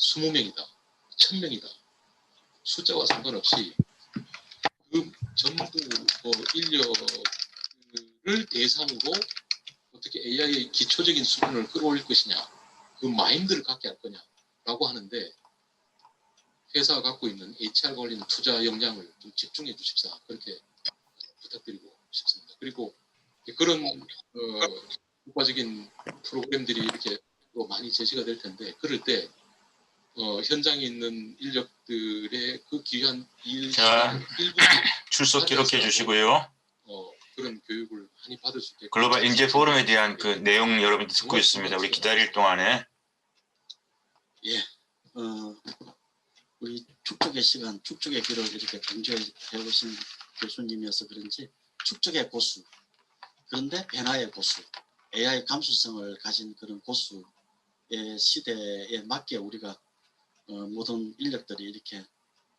20명이다, 1000명이다, 숫자와 상관없이 그 전부 인력을 대상으로 어떻게 AI의 기초적인 수준을 끌어올릴 것이냐, 그 마인드를 갖게 할 거냐라고 하는데, 회사가 갖고 있는 HR 관련 투자 역량을 좀 집중해 주십사, 그렇게 부탁드리고 싶습니다. 그리고 그런 국가적인 프로그램들이 이렇게 또 많이 제시가 될 텐데, 그럴 때 현장에 있는 인력들의 그 귀한 일부 출석 기록해 주시고요. 그런 교육을 많이 받을 수 있게 글로벌 인재 포럼에 대한 그 내용 여러분들 듣고 있습니다. 우리 기다릴 동안에. 예, 우리 축적의 시간, 축적의 기록을 이렇게 강조해 오신 교수님이어서 그런지 축적의 고수, 그런데 변화의 고수, AI 감수성을 가진 그런 고수의 시대에 맞게 우리가 모든 인력들이 이렇게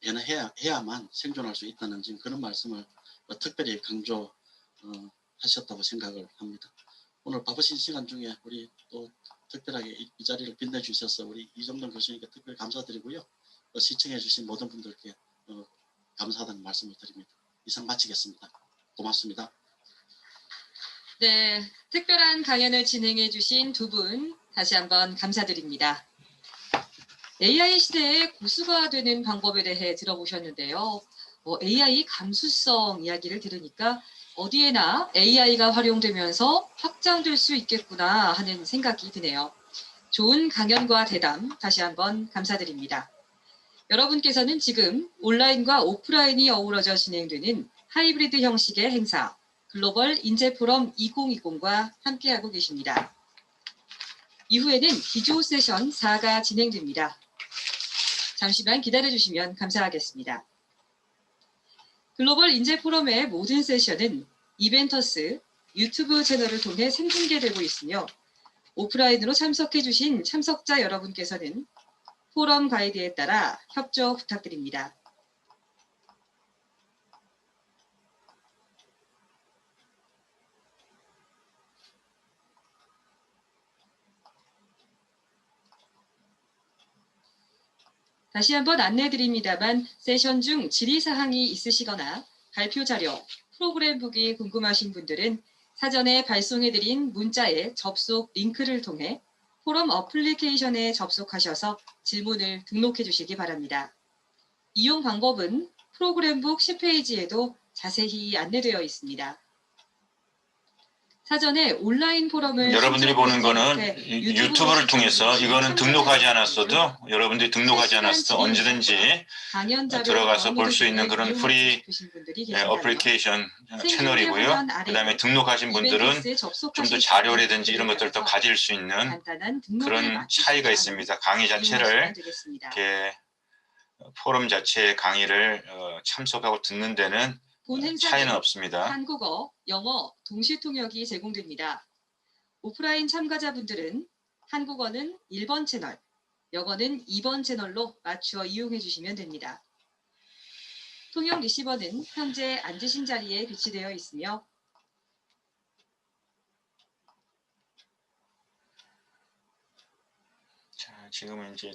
변화해야만 생존할 수 있다는 지금 그런 말씀을 특별히 강조하셨다고 생각을 합니다. 오늘 바쁘신 시간 중에 우리 또 특별하게 이 자리를 빛내주셔서 우리 이정돈 교수님께 특별히 감사드리고요. 시청해 주신 모든 분들께 감사하다는 말씀을 드립니다. 이상 마치겠습니다. 고맙습니다. 네, 특별한 강연을 진행해 주신 두 분 다시 한번 감사드립니다. AI 시대에 고수가 되는 방법에 대해 들어보셨는데요. AI 감수성 이야기를 들으니까 어디에나 AI가 활용되면서 확장될 수 있겠구나 하는 생각이 드네요. 좋은 강연과 대담 다시 한번 감사드립니다. 여러분께서는 지금 온라인과 오프라인이 어우러져 진행되는 하이브리드 형식의 행사 글로벌 인재포럼 2020과 함께하고 계십니다. 이후에는 기조 세션 4가 진행됩니다. 잠시만 기다려주시면 감사하겠습니다. 글로벌 인재포럼의 모든 세션은 이벤터스 유튜브 채널을 통해 생중계되고 있으며 오프라인으로 참석해주신 참석자 여러분께서는 포럼 가이드에 따라 협조 부탁드립니다. 다시 한번 안내드립니다만 세션 중 질의사항이 있으시거나 발표 자료, 프로그램북이 궁금하신 분들은 사전에 발송해드린 문자의 접속 링크를 통해 포럼 어플리케이션에 접속하셔서 질문을 등록해 주시기 바랍니다. 이용 방법은 프로그램북 10페이지에도 자세히 안내되어 있습니다. 사전에 온라인 포럼을 여러분들이 보는 거는 유튜브를 통해서 이거는 등록하지 않았어도 여러분들이 등록하지 않았어도 언제든지 들어가서 볼 수 있는 그런 프리 어플리케이션 채널이고요. 그 다음에 등록하신 분들은 좀 더 자료라든지 이런 것들을 더 가질 수 있는 그런 차이가 있습니다. 강의 자체를 이렇게 포럼 자체의 강의를 참석하고 듣는 데는 차이는 없습니다. 한국어, 영어, 동시 통역이 제공됩니다. 오프라인 참가자분들은 한국어는 1번 채널, 영어는 2번 채널로 맞추어 이용해 주시면 됩니다. 통역 리시버는 현재 앉으신 자리에 비치되어 있으며 자, 지금은 이제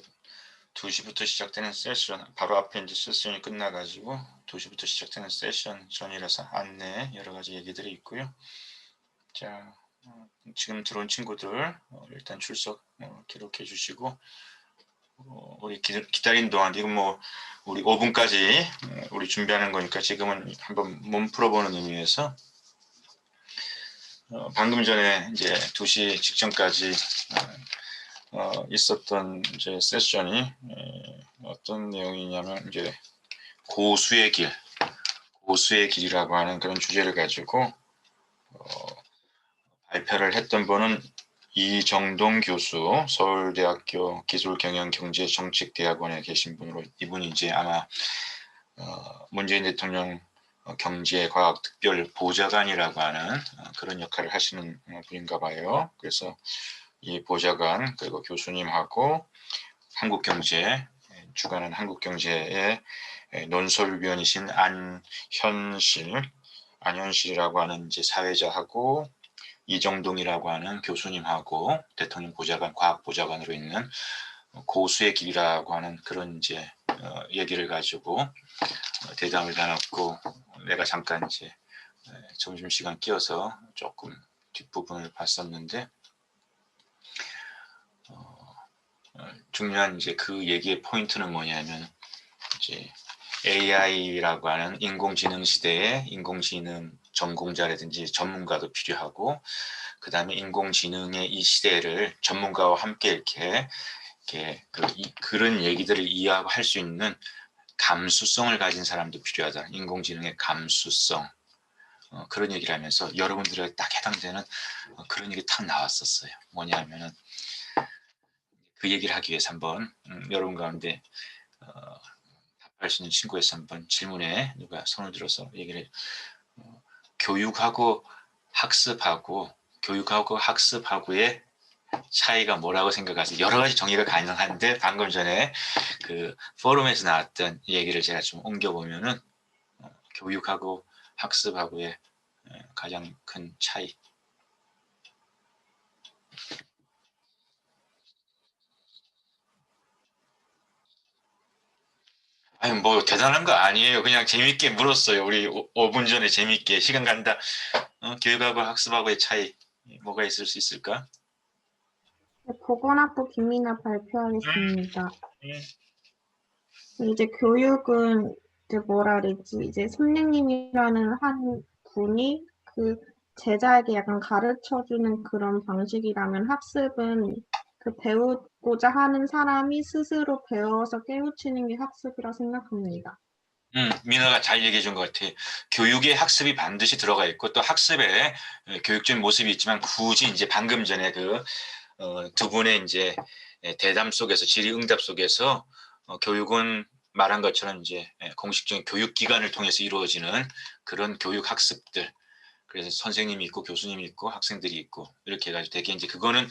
2시부터 시작되는 세션, 바로 앞에 이제 세션이 끝나가지고 2시부터 시작되는 세션 전이라서 안내 여러 가지 얘기들이 있고요. 자, 지금 들어온 친구들 일단 출석 기록해 주시고 우리 기다린 동안 이건 뭐 우리 5분까지 우리 준비하는 거니까 지금은 한번 몸 풀어보는 의미에서 방금 전에 이제 2시 직전까지 있었던 이제 세션이 어떤 내용이냐면 이제 고수의 길이라고 하는 그런 주제를 가지고 발표를 했던 분은 이정동 교수, 서울대학교 기술경영경제정책대학원에 계신 분으로 이분이 이제 아마 문재인 대통령 경제과학특별보좌관이라고 하는 그런 역할을 하시는 분인가 봐요. 그래서 이 보좌관 그리고 교수님하고 한국경제 주관하는 한국경제의 논설위원이신 안현실이라고 하는 이제 사회자하고 이정동이라고 하는 교수님하고 대통령 보좌관 과학보좌관으로 있는 고수의 길이라고 하는 그런 이제 얘기를 가지고 대담을 나눴고, 내가 잠깐 이제 점심시간 끼어서 조금 뒷부분을 봤었는데, 중요한 이제 그 얘기의 포인트는 뭐냐면, 이제 AI라고 하는 인공지능 시대에 인공지능 전공자라든지 전문가도 필요하고, 그 다음에 인공지능의 이 시대를 전문가와 함께 이렇게 그런 얘기들을 이해할 수 있는 감수성을 가진 사람도 필요하다. 인공지능의 감수성. 그런 얘기를 하면서 여러분들에게 딱 해당되는 그런 얘기 딱 나왔었어요. 뭐냐면은 그 얘기를 하기 위해서 한번 여러분 가운데 답할 수 있는 친구에서 한번 질문에 누가 손을 들어서 얘기를 해요. 교육하고 학습하고의 차이가 뭐라고 생각하세요? 여러 가지 정의가 가능한데, 방금 전에 그 포럼에서 나왔던 얘기를 제가 좀 옮겨보면은 교육하고 학습하고의 가장 큰 차이. 아니 뭐 대단한 거 아니에요. 그냥 재밌게 물었어요. 우리 5분 전에 재밌게 시간 간다. 교육하고 학습하고의 차이 뭐가 있을 수 있을까? 네, 보건학부 김민아 발표하겠습니다. 이제 교육은 이제 뭐라 그랬지? 이제 선생님이라는 한 분이 그 제자에게 약간 가르쳐주는 그런 방식이라면, 학습은 그 배우고자 하는 사람이 스스로 배워서 깨우치는 게 학습이라 생각합니다. 민아가 잘 얘기해 준 것 같아. 교육에 학습이 반드시 들어가 있고, 또 학습에 교육적인 모습이 있지만, 굳이 이제 방금 전에 두 분의 이제 대담 속에서, 질의응답 속에서 교육은 말한 것처럼 이제 공식적인 교육기관을 통해서 이루어지는 그런 교육 학습들. 그래서 선생님이 있고 교수님이 있고 학생들이 있고 이렇게 해가지고 되게 이제 그거는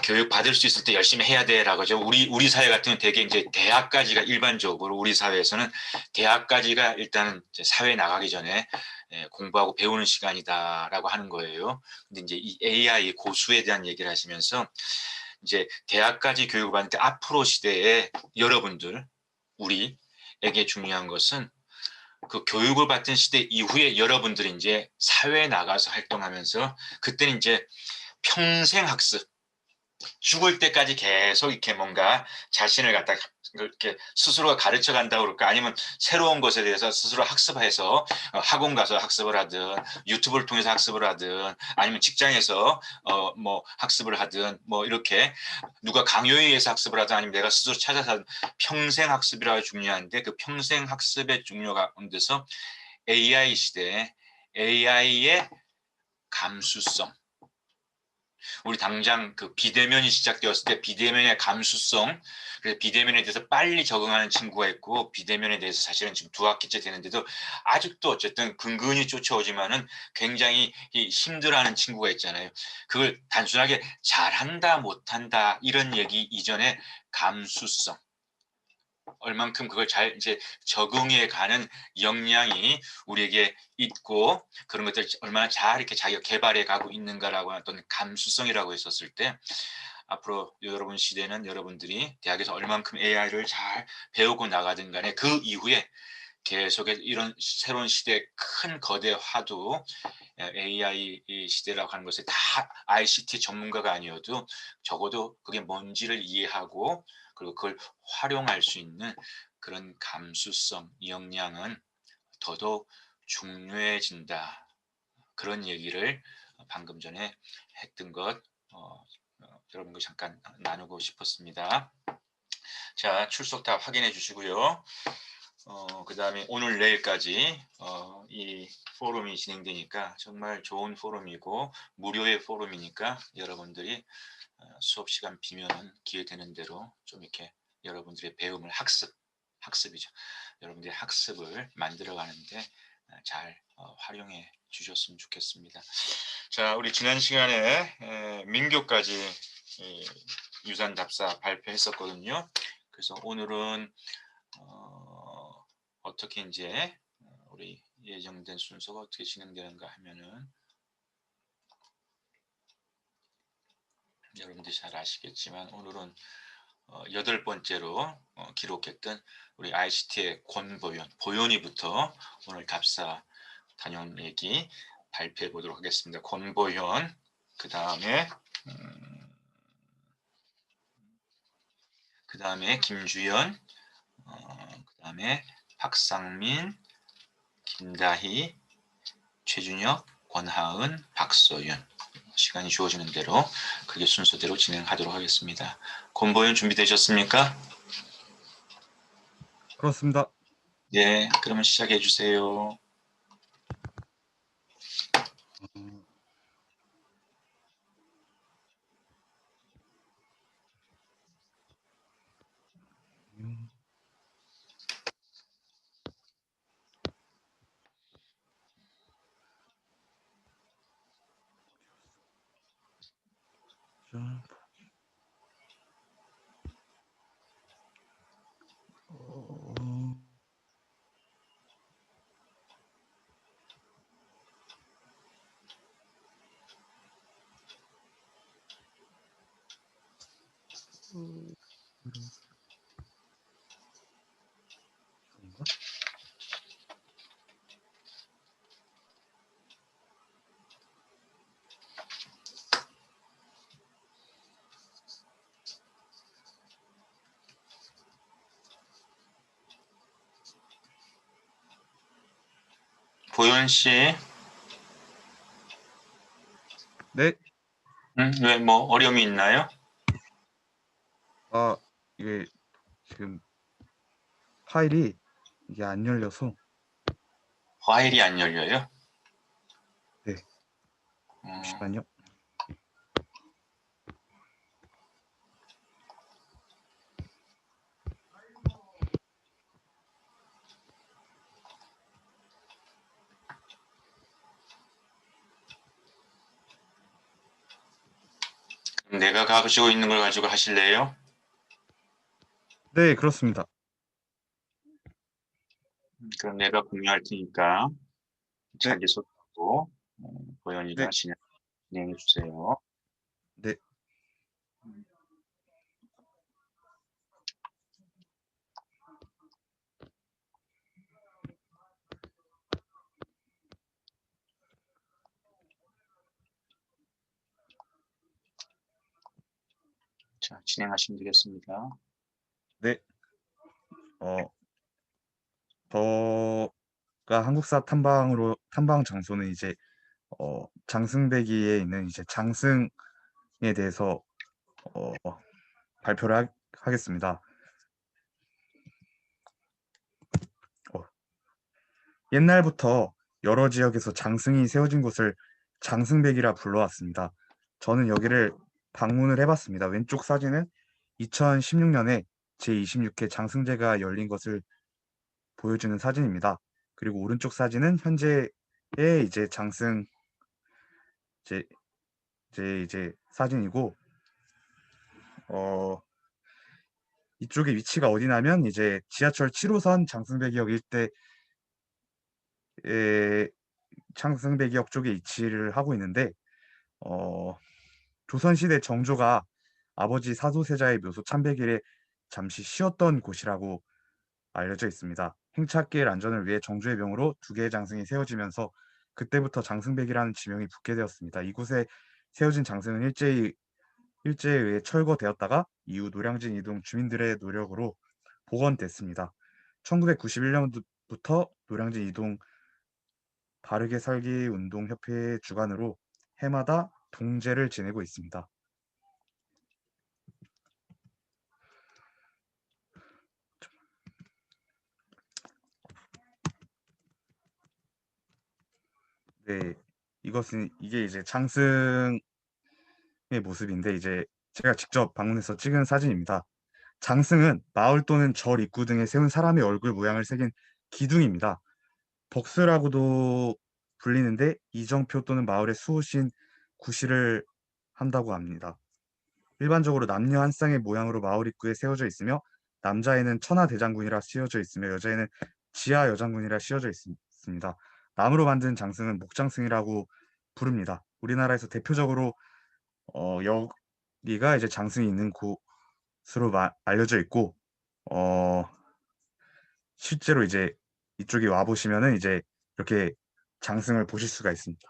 교육 받을 수 있을 때 열심히 해야 돼라고 하죠. 우리 사회 같은 경우는 되게 이제 대학까지가 일반적으로 우리 사회에서는 대학까지가 일단은 사회에 나가기 전에 공부하고 배우는 시간이다라고 하는 거예요. 근데 이제 이 AI 고수에 대한 얘기를 하시면서 이제 대학까지 교육을 받는데, 앞으로 시대에 여러분들 우리에게 중요한 것은 그 교육을 받은 시대 이후에 여러분들이 이제 사회에 나가서 활동하면서, 그때는 이제 평생 학습, 죽을 때까지 계속 이렇게 뭔가 자신을 갖다 이렇게 스스로가 가르쳐 간다고 그럴까, 아니면 새로운 것에 대해서 스스로 학습해서 학원 가서 학습을 하든, 유튜브를 통해서 학습을 하든, 아니면 직장에서 뭐 학습을 하든, 뭐 이렇게 누가 강요에 의해서 학습을 하든, 아니면 내가 스스로 찾아서 하든, 평생 학습이라고 중요한데, 그 평생 학습의 중요 가운데서 AI 시대에 AI의 감수성, 우리 당장 그 비대면이 시작되었을 때 비대면의 감수성, 그래서 비대면에 대해서 빨리 적응하는 친구가 있고, 비대면에 대해서 사실은 지금 2학기째 되는데도 아직도 어쨌든 근근히 쫓아오지만은 굉장히 힘들어하는 친구가 있잖아요. 그걸 단순하게 잘한다 못한다 이런 얘기 이전에 감수성, 얼만큼 그걸 잘 이제 적응해 가는 역량이 우리에게 있고, 그런 것들 얼마나 잘 이렇게 자기가 개발해 가고 있는가라고 하는 어떤 감수성이라고 했었을 때, 앞으로 여러분 시대는 여러분들이 대학에서 얼만큼 AI를 잘 배우고 나가든 간에 그 이후에 계속해서 이런 새로운 시대의 큰 거대화도, AI 시대라고 하는 것에 다 ICT 전문가가 아니어도 적어도 그게 뭔지를 이해하고 그리고 그걸 활용할 수 있는 그런 감수성, 역량은 더더욱 중요해진다. 그런 얘기를 방금 전에 했던 것 여러분과 잠깐 나누고 싶었습니다. 자, 출석 다 확인해 주시고요. 그 다음에 오늘 내일까지 이 포럼이 진행되니까 정말 좋은 포럼이고 무료의 포럼이니까, 여러분들이 수업 시간 비면은 기회 되는 대로 좀 이렇게 여러분들의 배움을 학습이죠. 여러분들의 학습을 만들어 가는데 잘 활용해 주셨으면 좋겠습니다. 자, 우리 지난 시간에 민교까지 유산 답사 발표했었거든요. 그래서 오늘은 어떻게 이제 우리 예정된 순서가 어떻게 진행되는가 하면은, 여러분들이 잘 아시겠지만 오늘은 8번째로 기록했던 우리 ICT의 권보현, 보현이부터 오늘 답사 단연 얘기 발표해 보도록 하겠습니다. 권보현, 그 다음에 김주연, 그 다음에 박상민, 김다희, 최준혁, 권하은, 박서윤. 시간이 주어지는 대로 그게 순서대로 진행하도록 하겠습니다. 권보현 준비되셨습니까? 그렇습니다. 네, 그러면 시작해 주세요. 보현 씨, 네. 왜 뭐 어려움이 있나요? 이게 지금 파일이 이게 안 열려서. 파일이 안 열려요? 네. 잠시만요. 내가 가지고 있는 걸 가지고 하실래요? 네, 그렇습니다. 그럼 내가 공유할 테니까 자기소개하고 보현이가 네. 진행해 주세요. 네. 자, 진행하시면 되겠습니다. 네. 저가 한국사 탐방 장소는 이제 장승배기에 있는 이제 장승에 대해서 발표를 하겠습니다. 옛날부터 여러 지역에서 장승이 세워진 곳을 장승배기라 불러왔습니다. 저는 여기를 방문을 해봤습니다. 왼쪽 사진은 2016년에 제26회 장승제가 열린 것을 보여주는 사진입니다. 그리고 오른쪽 사진은 현재의 이제 장승 이제 사진이고, 이쪽의 위치가 어디냐면 이제 지하철 7호선 장승배기역 일대의 장승배기역 쪽에 위치를 하고 있는데, 조선시대 정조가 아버지 사도세자의 묘소 참배길에 잠시 쉬었던 곳이라고 알려져 있습니다. 행차길 안전을 위해 정조의 명으로 2개의 장승이 세워지면서 그때부터 장승배기라는 지명이 붙게 되었습니다. 이곳에 세워진 장승은 일제에 의해 철거되었다가 이후 노량진 이동 주민들의 노력으로 복원됐습니다. 1991년부터 노량진 이동 바르게 살기 운동 협회의 주관으로 해마다 동제를 지내고 있습니다. 네, 이게 이제 장승의 모습인데 이제 제가 직접 방문해서 찍은 사진입니다. 장승은 마을 또는 절 입구 등에 세운 사람의 얼굴 모양을 새긴 기둥입니다. 벅스라고도 불리는데 이정표 또는 마을의 수호신 구실을 한다고 합니다. 일반적으로 남녀 한 쌍의 모양으로 마을 입구에 세워져 있으며 남자에는 천하대장군이라 씌워져 있으며 여자에는 지하여장군이라 씌워져 있습니다. 나무로 만든 장승은 목장승이라고 부릅니다. 우리나라에서 대표적으로 여기가 이제 장승이 있는 알려져 있고, 실제로 이제 이쪽에 와 보시면은 이제 이렇게 장승을 보실 수가 있습니다.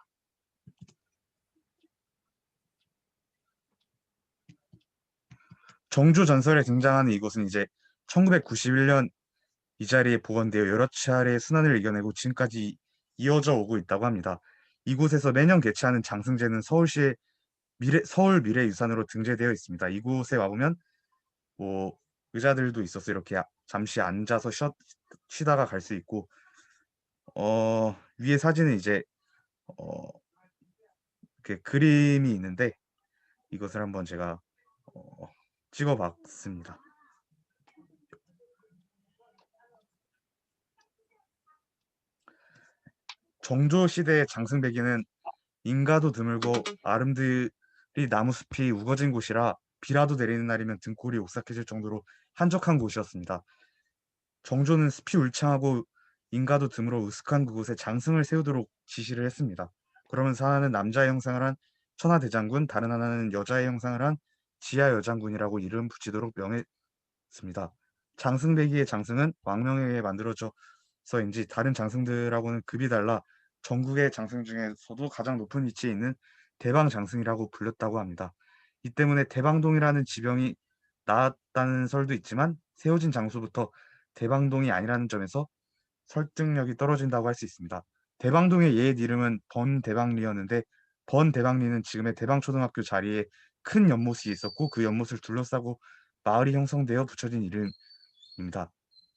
정조 전설에 등장하는 이곳은 이제 1991년 이 자리에 복원되어 여러 차례 순환을 이겨내고 지금까지 이어져 오고 있다고 합니다. 이곳에서 매년 개최하는 장승제는 서울시의 서울 미래유산으로 등재되어 있습니다. 이곳에 와보면 뭐 의자들도 있어서 이렇게 잠시 앉아서 쉬다가 갈 수 있고, 위에 사진은 이제 어, 이렇게 그림이 있는데 이것을 한번 제가 찍어봤습니다. 정조 시대의 장승배기는 인가도 드물고 아름드리 나무숲이 우거진 곳이라 비라도 내리는 날이면 등골이 오싹해질 정도로 한적한 곳이었습니다. 정조는 숲이 울창하고 인가도 드물어 으슥한 그곳에 장승을 세우도록 지시를 했습니다. 그러면서 하나는 남자의 형상을 한 천하대장군, 다른 하나는 여자의 형상을 한 지하여장군이라고 이름 붙이도록 명했습니다. 장승배기의 장승은 왕명에 의해 만들어져서인지 다른 장승들하고는 급이 달라 전국의 장승 중에서도 가장 높은 위치에 있는 대방장승이라고 불렸다고 합니다. 이 때문에 대방동이라는 지명이 나왔다는 설도 있지만 세워진 장소부터 대방동이 아니라는 점에서 설득력이 떨어진다고 할 수 있습니다. 대방동의 옛 이름은 번대방리였는데 번대방리는 지금의 대방초등학교 자리에 큰 연못이 있었고 그 연못을 둘러싸고 마을이 형성되어 붙여진 이름입니다.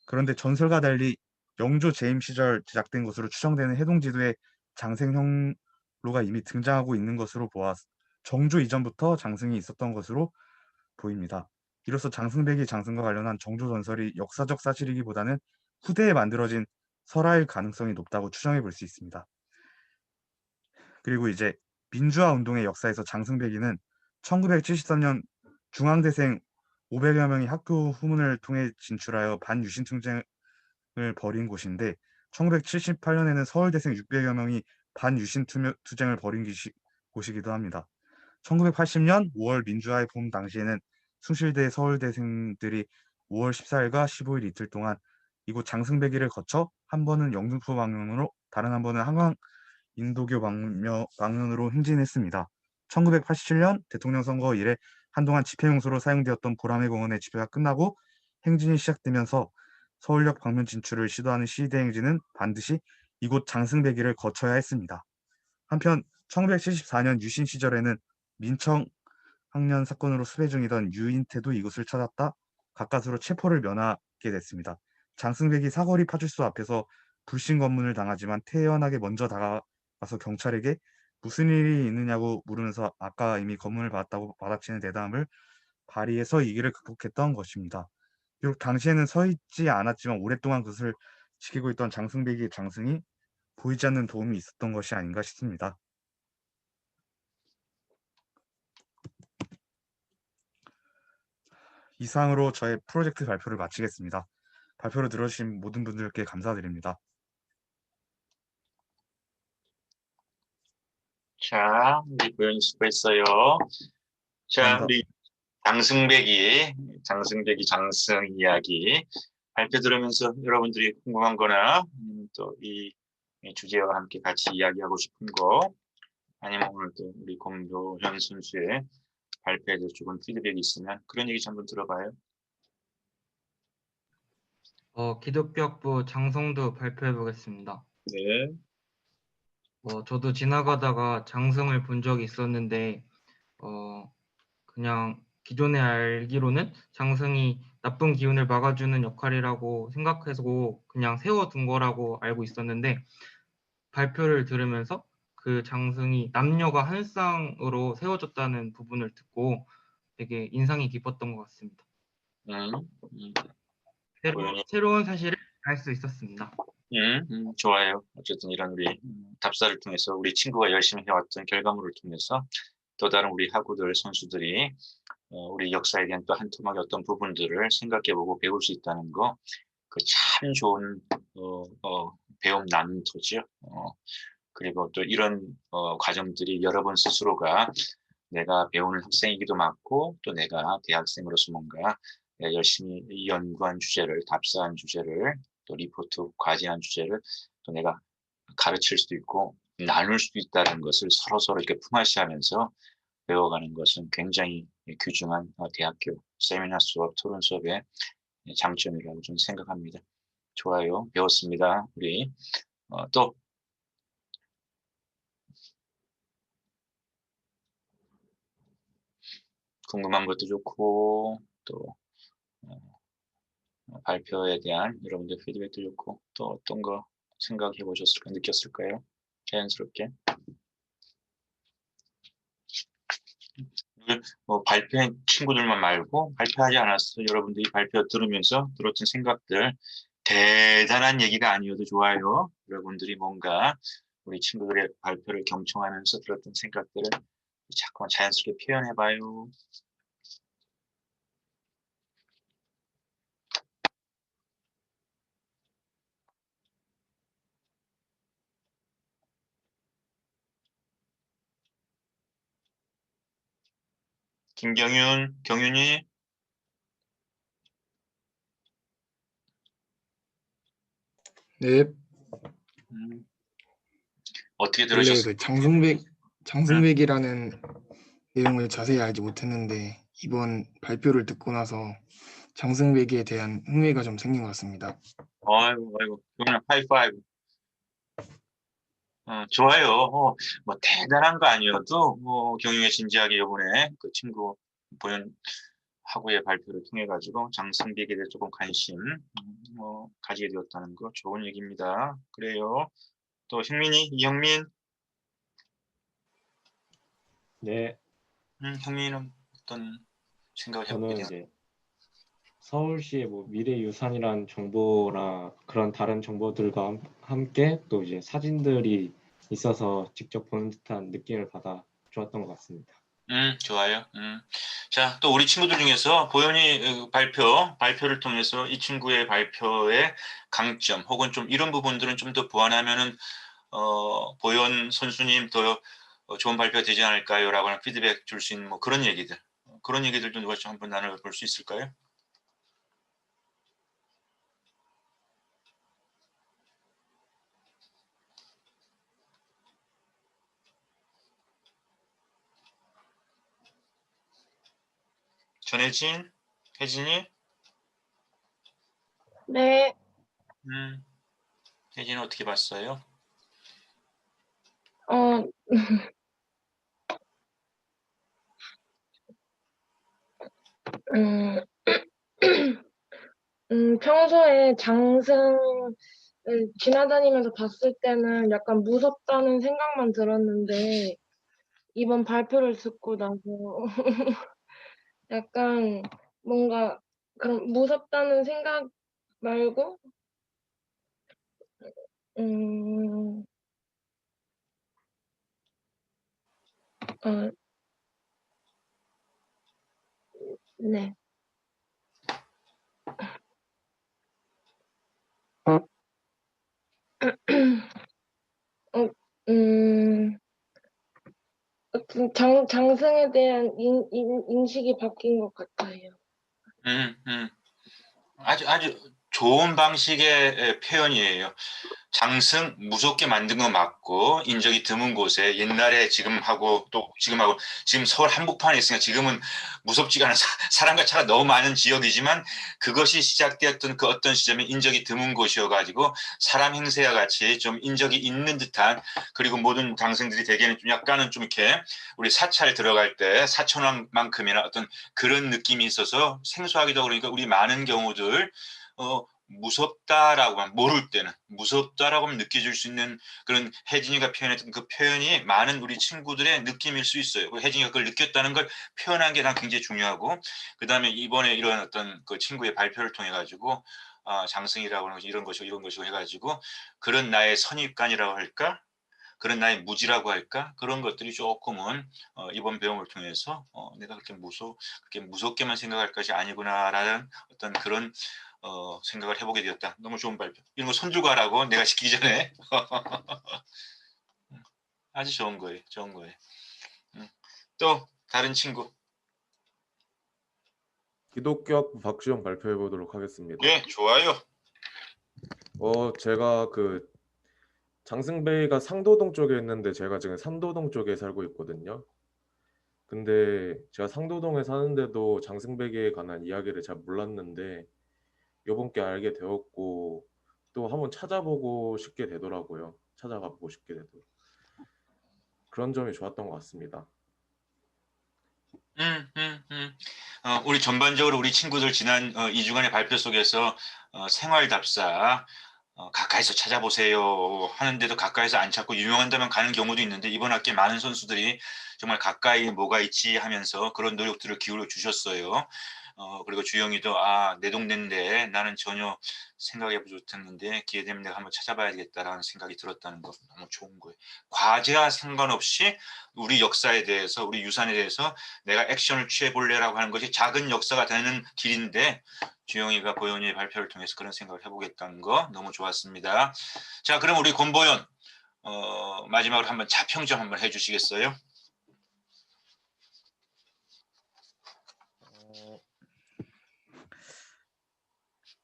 그런데 전설과 달리 영조 재임 시절 제작된 것으로 추정되는 해동지도에 장생형로가 이미 등장하고 있는 것으로 보아 정조 이전부터 장승이 있었던 것으로 보입니다. 이로써 장승배기 장승과 관련한 정조 전설이 역사적 사실이기보다는 후대에 만들어진 설화일 가능성이 높다고 추정해 볼 수 있습니다. 그리고 이제 민주화 운동의 역사에서 장승배기는 1973년 중앙대생 500여 명이 학교 후문을 통해 진출하여 반유신 투쟁을 벌인 곳인데 1978년에는 서울대생 600여 명이 반유신 투쟁을 벌인 곳이기도 합니다. 1980년 5월 민주화의 봄 당시에는 숭실대 서울대생들이 5월 14일과 15일 이틀 동안 이곳 장승배기를 거쳐 한 번은 영등포 방면으로 다른 한 번은 한강 인도교 방면으로 행진했습니다. 1987년 대통령 선거 이래 한동안 집회 용소로 사용되었던 보라매 공원의 집회가 끝나고 행진이 시작되면서 서울역 방면 진출을 시도하는 시위대 행진은 반드시 이곳 장승배기를 거쳐야 했습니다. 한편 1974년 유신 시절에는 민청 학년 사건으로 수배 중이던 유인태도 이곳을 찾았다 가까스로 체포를 면하게 됐습니다. 장승배기 사거리 파출소 앞에서 불신 검문을 당하지만 태연하게 먼저 다가가서 경찰에게 무슨 일이 있느냐고 물으면서 아까 이미 검문을 받았다고 받아치는 대담을 발휘해서 이 길을 극복했던 것입니다. 비록 당시에는 서 있지 않았지만 오랫동안 그것을 지키고 있던 장승배기의 장승이 보이지 않는 도움이 있었던 것이 아닌가 싶습니다. 이상으로 저의 프로젝트 발표를 마치겠습니다. 발표를 들어주신 모든 분들께 감사드립니다. 자, 우리 고현이 수고했어요. 자, 감사합니다. 우리 장승배기 장승 이야기 발표 들으면서 여러분들이 궁금한 거나 또 이 주제와 함께 같이 이야기하고 싶은 거 아니면 오늘 또 우리 공도현 선수의 발표에 대해서 조금 피드백이 있으면 그런 얘기 좀 한번 들어봐요. 기독교학부 장성두 발표해 보겠습니다. 네. 저도 지나가다가 장성을 본 적이 있었는데 그냥 기존에 알기로는 장성이 나쁜 기운을 막아주는 역할이라고 생각해서 그냥 세워둔 거라고 알고 있었는데 발표를 들으면서 그 장성이 남녀가 한 쌍으로 세워졌다는 부분을 듣고 되게 인상이 깊었던 것 같습니다. 새로운 사실을 알 수 있었습니다. 좋아요. 어쨌든 이런 우리 답사를 통해서 우리 친구가 열심히 해왔던 결과물을 통해서 또 다른 우리 학우들 선수들이 우리 역사에 대한 또 한 토막의 어떤 부분들을 생각해보고 배울 수 있다는 거, 그 참 좋은 배움 나눔터죠. 그리고 또 이런 과정들이 여러분 스스로가 내가 배우는 학생이기도 맞고 또 내가 대학생으로서 뭔가 열심히 이 연구한 주제를, 답사한 주제를, 또 리포트 과제한 주제를 또 내가 가르칠 수도 있고 나눌 수도 있다는 것을 서로서로 이렇게 품앗이하면서 배워가는 것은 굉장히 귀중한 대학교 세미나 수업, 토론 수업의 장점이라고 저는 생각합니다. 좋아요. 배웠습니다. 우리 또 궁금한 것도 좋고 또 발표에 대한 여러분들 피드백도 좋고 또 어떤 거 생각해 보셨을까, 느꼈을까요? 자연스럽게. 발표한 친구들만 말고 발표하지 않았어. 여러분들이 발표 들으면서 들었던 생각들 대단한 얘기가 아니어도 좋아요. 여러분들이 뭔가 우리 친구들의 발표를 경청하면서 들었던 생각들을 자꾸만 자연스럽게 표현해봐요. 김경윤, 경윤이 네, 어떻게 원래 들으셨어요? 그 장승백이라는 내용을 자세히 알지 못했는데 이번 발표를 듣고 나서 장승백에 대한 흥미가 좀 생긴 것 같습니다. 아이고, 경윤아 하이파이브. 좋아요. 뭐 대단한 거 아니어도 뭐 경영에 진지하게 이번에 그 친구 보현하고의 발표를 통해 가지고 장승백에 대해 조금 관심 가지게 되었다는 거 좋은 얘기입니다. 그래요. 또 이형민. 네, 형민은 어떤 생각을 해보게 저는 되나요? 이제 서울시의 뭐 미래유산이란 정보나 그런 다른 정보들과 함께 또 이제 사진들이 있어서 직접 보는 듯한 느낌을 받아 좋았던 것 같습니다. 좋아요. 자, 또 우리 친구들 중에서 보현이 발표를 통해서 이 친구의 발표의 강점 혹은 좀 이런 부분들은 좀 더 보완하면은 보현 선수님 더 좋은 발표가 되지 않을까요? 라고 하는 피드백 줄 수 있는 뭐 그런 얘기들도 누가 좀 한번 나눠볼 수 있을까요? 전혜진, 혜진이, 네, 혜진은 어떻게 봤어요? 어, 음, 평소에 장승을 지나다니면서 봤을 때는 약간 무섭다는 생각만 들었는데, 이번 발표를 듣고 나서 약간 뭔가 그런 무섭다는 생각 말고, 음, 어, 네. 어, 음, 장승에 대한 인식이 바뀐 것 같아요. 아주 좋은 방식의 표현이에요. 장승 무섭게 만든 건 맞고 인적이 드문 곳에 옛날에 지금하고 지금 서울 한복판에 있으니까 지금은 무섭지가 않은 사람과 차가 너무 많은 지역이지만 그것이 시작되었던 그 어떤 시점에 인적이 드문 곳이어가지고 사람 행세와 같이 좀 인적이 있는 듯한, 그리고 모든 장승들이 대개는 좀 약간은 좀 이렇게 우리 사찰 들어갈 때 사천왕만큼이나 어떤 그런 느낌이 있어서 생소하기도 하고, 그러니까 우리 많은 경우들 무섭다라고만 모를 때는 무섭다라고만 느껴질 수 있는 그런 혜진이가 표현했던 그 표현이 많은 우리 친구들의 느낌일 수 있어요. 혜진이가 그걸 느꼈다는 걸 표현한 게 난 굉장히 중요하고, 그 다음에 이번에 이런 어떤 그 친구의 발표를 통해 가지고 장승이라고 하는 것이 이런 것이고 해가지고 그런 나의 선입관이라고 할까, 그런 나의 무지라고 할까, 그런 것들이 조금은 이번 배움을 통해서 내가 그렇게 무섭게만 생각할 것이 아니구나라는 어떤 그런 생각을 해보게 되었다. 너무 좋은 발표. 이런 거 손들고 하라고 내가 시키기 전에. 아주 좋은 거예요. 또 다른 친구. 기독교학부 박주영 발표해 보도록 하겠습니다. 네, 좋아요. 제가 그 장승배가 상도동 쪽에 있는데 제가 지금 삼도동 쪽에 살고 있거든요. 근데 제가 상도동에 사는데도 장승배기에 관한 이야기를 잘 몰랐는데 이번께 알게 되었고 또 한번 찾아보고 싶게 되더라고요. 찾아가 보고 싶게 되도 그런 점이 좋았던 것 같습니다. 우리 전반적으로 우리 친구들 지난 2주간의 발표 속에서 생활답사 가까이서 찾아보세요 하는데도 가까이서 안 찾고 유명한다면 가는 경우도 있는데 이번 학기에 많은 선수들이 정말 가까이 뭐가 있지 하면서 그런 노력들을 기울여 주셨어요. 그리고 주영이도 내 동네인데 나는 전혀 생각해보지 못했는데 기회 되면 내가 한번 찾아봐야 되겠다라는 생각이 들었다는 거 너무 좋은 거예요. 과제와 상관없이 우리 역사에 대해서 우리 유산에 대해서 내가 액션을 취해볼래라고 하는 것이 작은 역사가 되는 길인데 주영이가 보현이의 발표를 통해서 그런 생각을 해보겠다는 거 너무 좋았습니다. 자, 그럼 우리 권보현 마지막으로 한번 자평점 한번 해주시겠어요?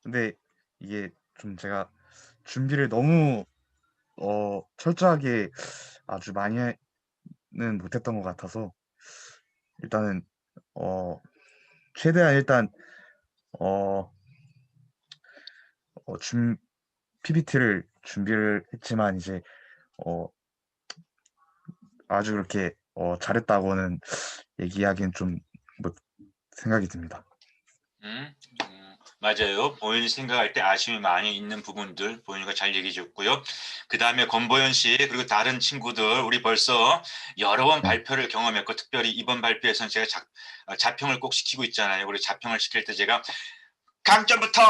근데 이게 좀 제가 준비를 너무 철저하게 아주 많이는 못했던 것 같아서 일단은 최대한 일단 PPT를 준비를 했지만 이제 아주 그렇게 잘했다고는 얘기하기엔 좀 뭐 생각이 듭니다. 맞아요. 보현이 생각할 때 아쉬움이 많이 있는 부분들 보현이가 잘 얘기해 줬고요. 그 다음에 권보현 씨 그리고 다른 친구들 우리 벌써 여러 번 발표를 경험했고 특별히 이번 발표에서는 제가 자평을 꼭 시키고 있잖아요. 우리 자평을 시킬 때 제가 강점부터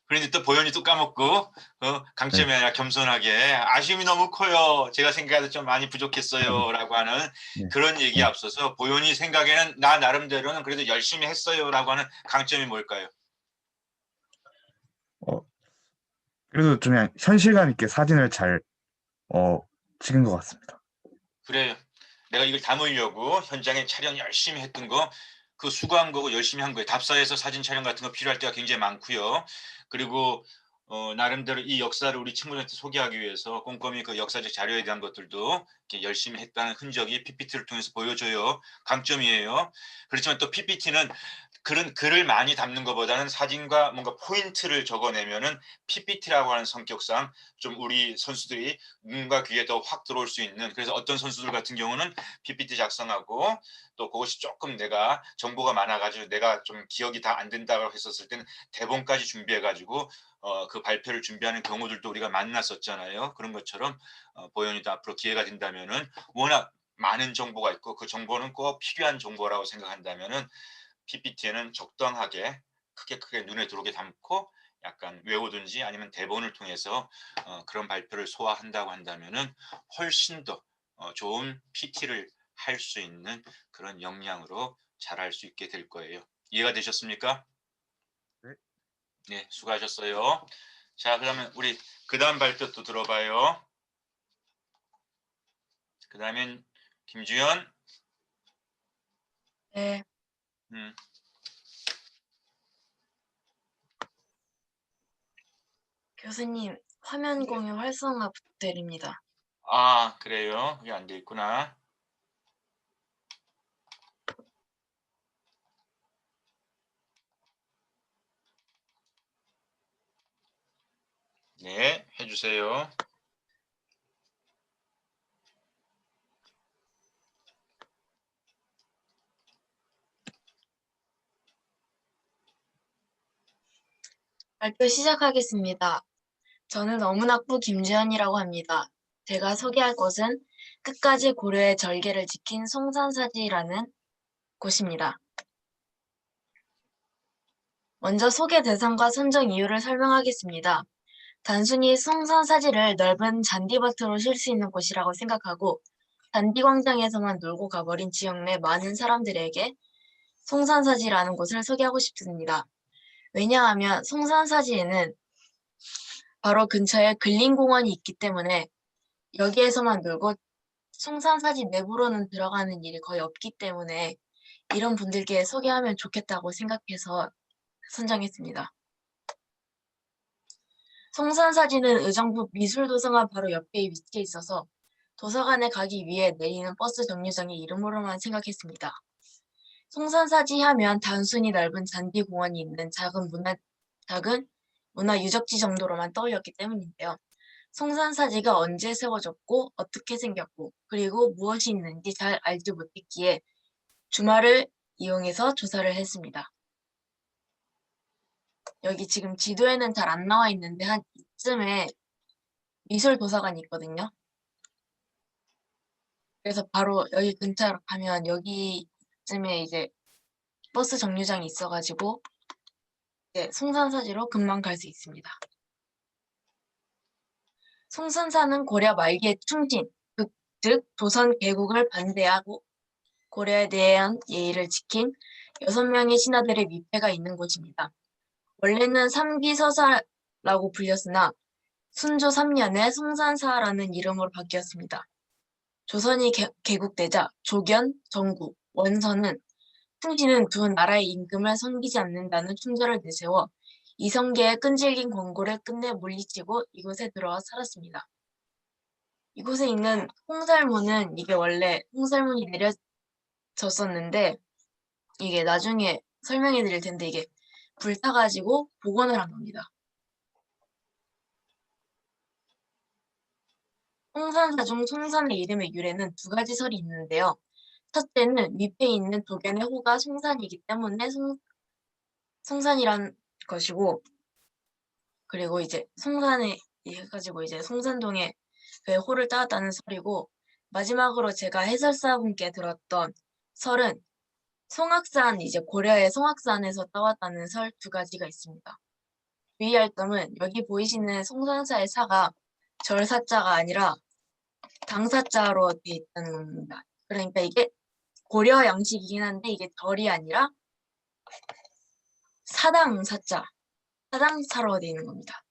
그런데 또 보현이 또 까먹고 강점이 아니라 겸손하게 아쉬움이 너무 커요. 제가 생각해도 좀 많이 부족했어요 라고 하는 그런 얘기에 앞서서 보현이 생각에는 나 나름대로는 그래도 열심히 했어요 라고 하는 강점이 뭘까요? 그래도 좀 그냥 현실감 있게 사진을 잘 찍은 것 같습니다. 그래요. 내가 이걸 담으려고 현장에 촬영 열심히 했던 거 그 수고한 거고 열심히 한 거예요. 답사에서 사진 촬영 같은 거 필요할 때가 굉장히 많고요. 그리고 나름대로 이 역사를 우리 친구들한테 소개하기 위해서 꼼꼼히 그 역사적 자료에 대한 것들도 이렇게 열심히 했다는 흔적이 PPT를 통해서 보여줘요. 강점이에요. 그렇지만 또 PPT는 그런 글을 많이 담는 것보다는 사진과 뭔가 포인트를 적어내면은 PPT라고 하는 성격상 좀 우리 선수들이 눈과 귀에 더 확 들어올 수 있는 그래서 어떤 선수들 같은 경우는 PPT 작성하고 또 그것이 조금 내가 정보가 많아가지고 내가 좀 기억이 다 안 된다고 했었을 때는 대본까지 준비해가지고 그 발표를 준비하는 경우들도 우리가 만났었잖아요. 그런 것처럼 보현이도 앞으로 기회가 된다면은 워낙 많은 정보가 있고 그 정보는 꼭 필요한 정보라고 생각한다면은 PPT에는 적당하게 크게 눈에 들어오게 담고 약간 외우든지 아니면 대본을 통해서 그런 발표를 소화한다고 한다면은 훨씬 더 좋은 PT를 할 수 있는 그런 역량으로 잘할 수 있게 될 거예요. 이해가 되셨습니까? 네, 수고하셨어요. 자, 그러면 우리 그 다음 발표 또 들어봐요. 그 다음엔 김주현. 네. 교수님, 화면 공유 활성화 부탁드립니다. 아, 그래요? 그게 안 돼 있구나. 네, 해주세요. 발표 시작하겠습니다. 저는 어문학부 김주현이라고 합니다. 제가 소개할 곳은 끝까지 고려의 절개를 지킨 송산사지라는 곳입니다. 먼저 소개 대상과 선정 이유를 설명하겠습니다. 단순히 송산사지를 넓은 잔디밭으로 쉴 수 있는 곳이라고 생각하고 잔디광장에서만 놀고 가버린 지역 내 많은 사람들에게 송산사지라는 곳을 소개하고 싶습니다. 왜냐하면 송산사지에는 바로 근처에 근린공원이 있기 때문에 여기에서만 놀고 송산사지 내부로는 들어가는 일이 거의 없기 때문에 이런 분들께 소개하면 좋겠다고 생각해서 선정했습니다. 송산사지는 의정부 미술도서관 바로 옆에 위치해 있어서 도서관에 가기 위해 내리는 버스 정류장의 이름으로만 생각했습니다. 송산사지 하면 단순히 넓은 잔디공원이 있는 작은 문화유적지 정도로만 떠올렸기 때문인데요. 송산사지가 언제 세워졌고 어떻게 생겼고 그리고 무엇이 있는지 잘 알지 못했기에 주말을 이용해서 조사를 했습니다. 여기 지금 지도에는 잘 안 나와 있는데 한 이쯤에 미술도서관이 있거든요. 그래서 바로 여기 근처로 가면 여기쯤에 이제 버스 정류장이 있어가지고 이제 송산사지로 금방 갈 수 있습니다. 송산사는 고려 말기의 충신, 즉 조선 개국을 반대하고 고려에 대한 예의를 지킨 6명의 신하들의 위패가 있는 곳입니다. 원래는 삼기서사라고 불렸으나 순조 3년에 송산사라는 이름으로 바뀌었습니다. 조선이 개국되자 조견, 정구, 원선은 충신은 두 나라의 임금을 섬기지 않는다는 충절을 내세워 이성계의 끈질긴 권고를 끝내 물리치고 이곳에 들어와 살았습니다. 이곳에 있는 홍살문은 이게 원래 홍살문이 내려졌었는데 이게 나중에 설명해 드릴 텐데 이게 불타가지고 복원을 한 겁니다. 송산사 중 송산의 이름의 유래는 두 가지 설이 있는데요. 첫째는 위패에 있는 도견의 호가 송산이기 때문에 송산이란 것이고, 그리고 이제 송산에 해가지고 이제 송산동에 그 호를 따왔다는 설이고, 마지막으로 제가 해설사분께 들었던 설은 송악산, 이제 고려의 송악산에서 따왔다는 설 두 가지가 있습니다. 주의할 점은 여기 보이시는 송산사의 사가 절사자가 아니라 당사자로 되어 있다는 겁니다. 그러니까 이게 고려 양식이긴 한데 이게 절이 아니라 사당사자, 사당사로 되어 있는 겁니다.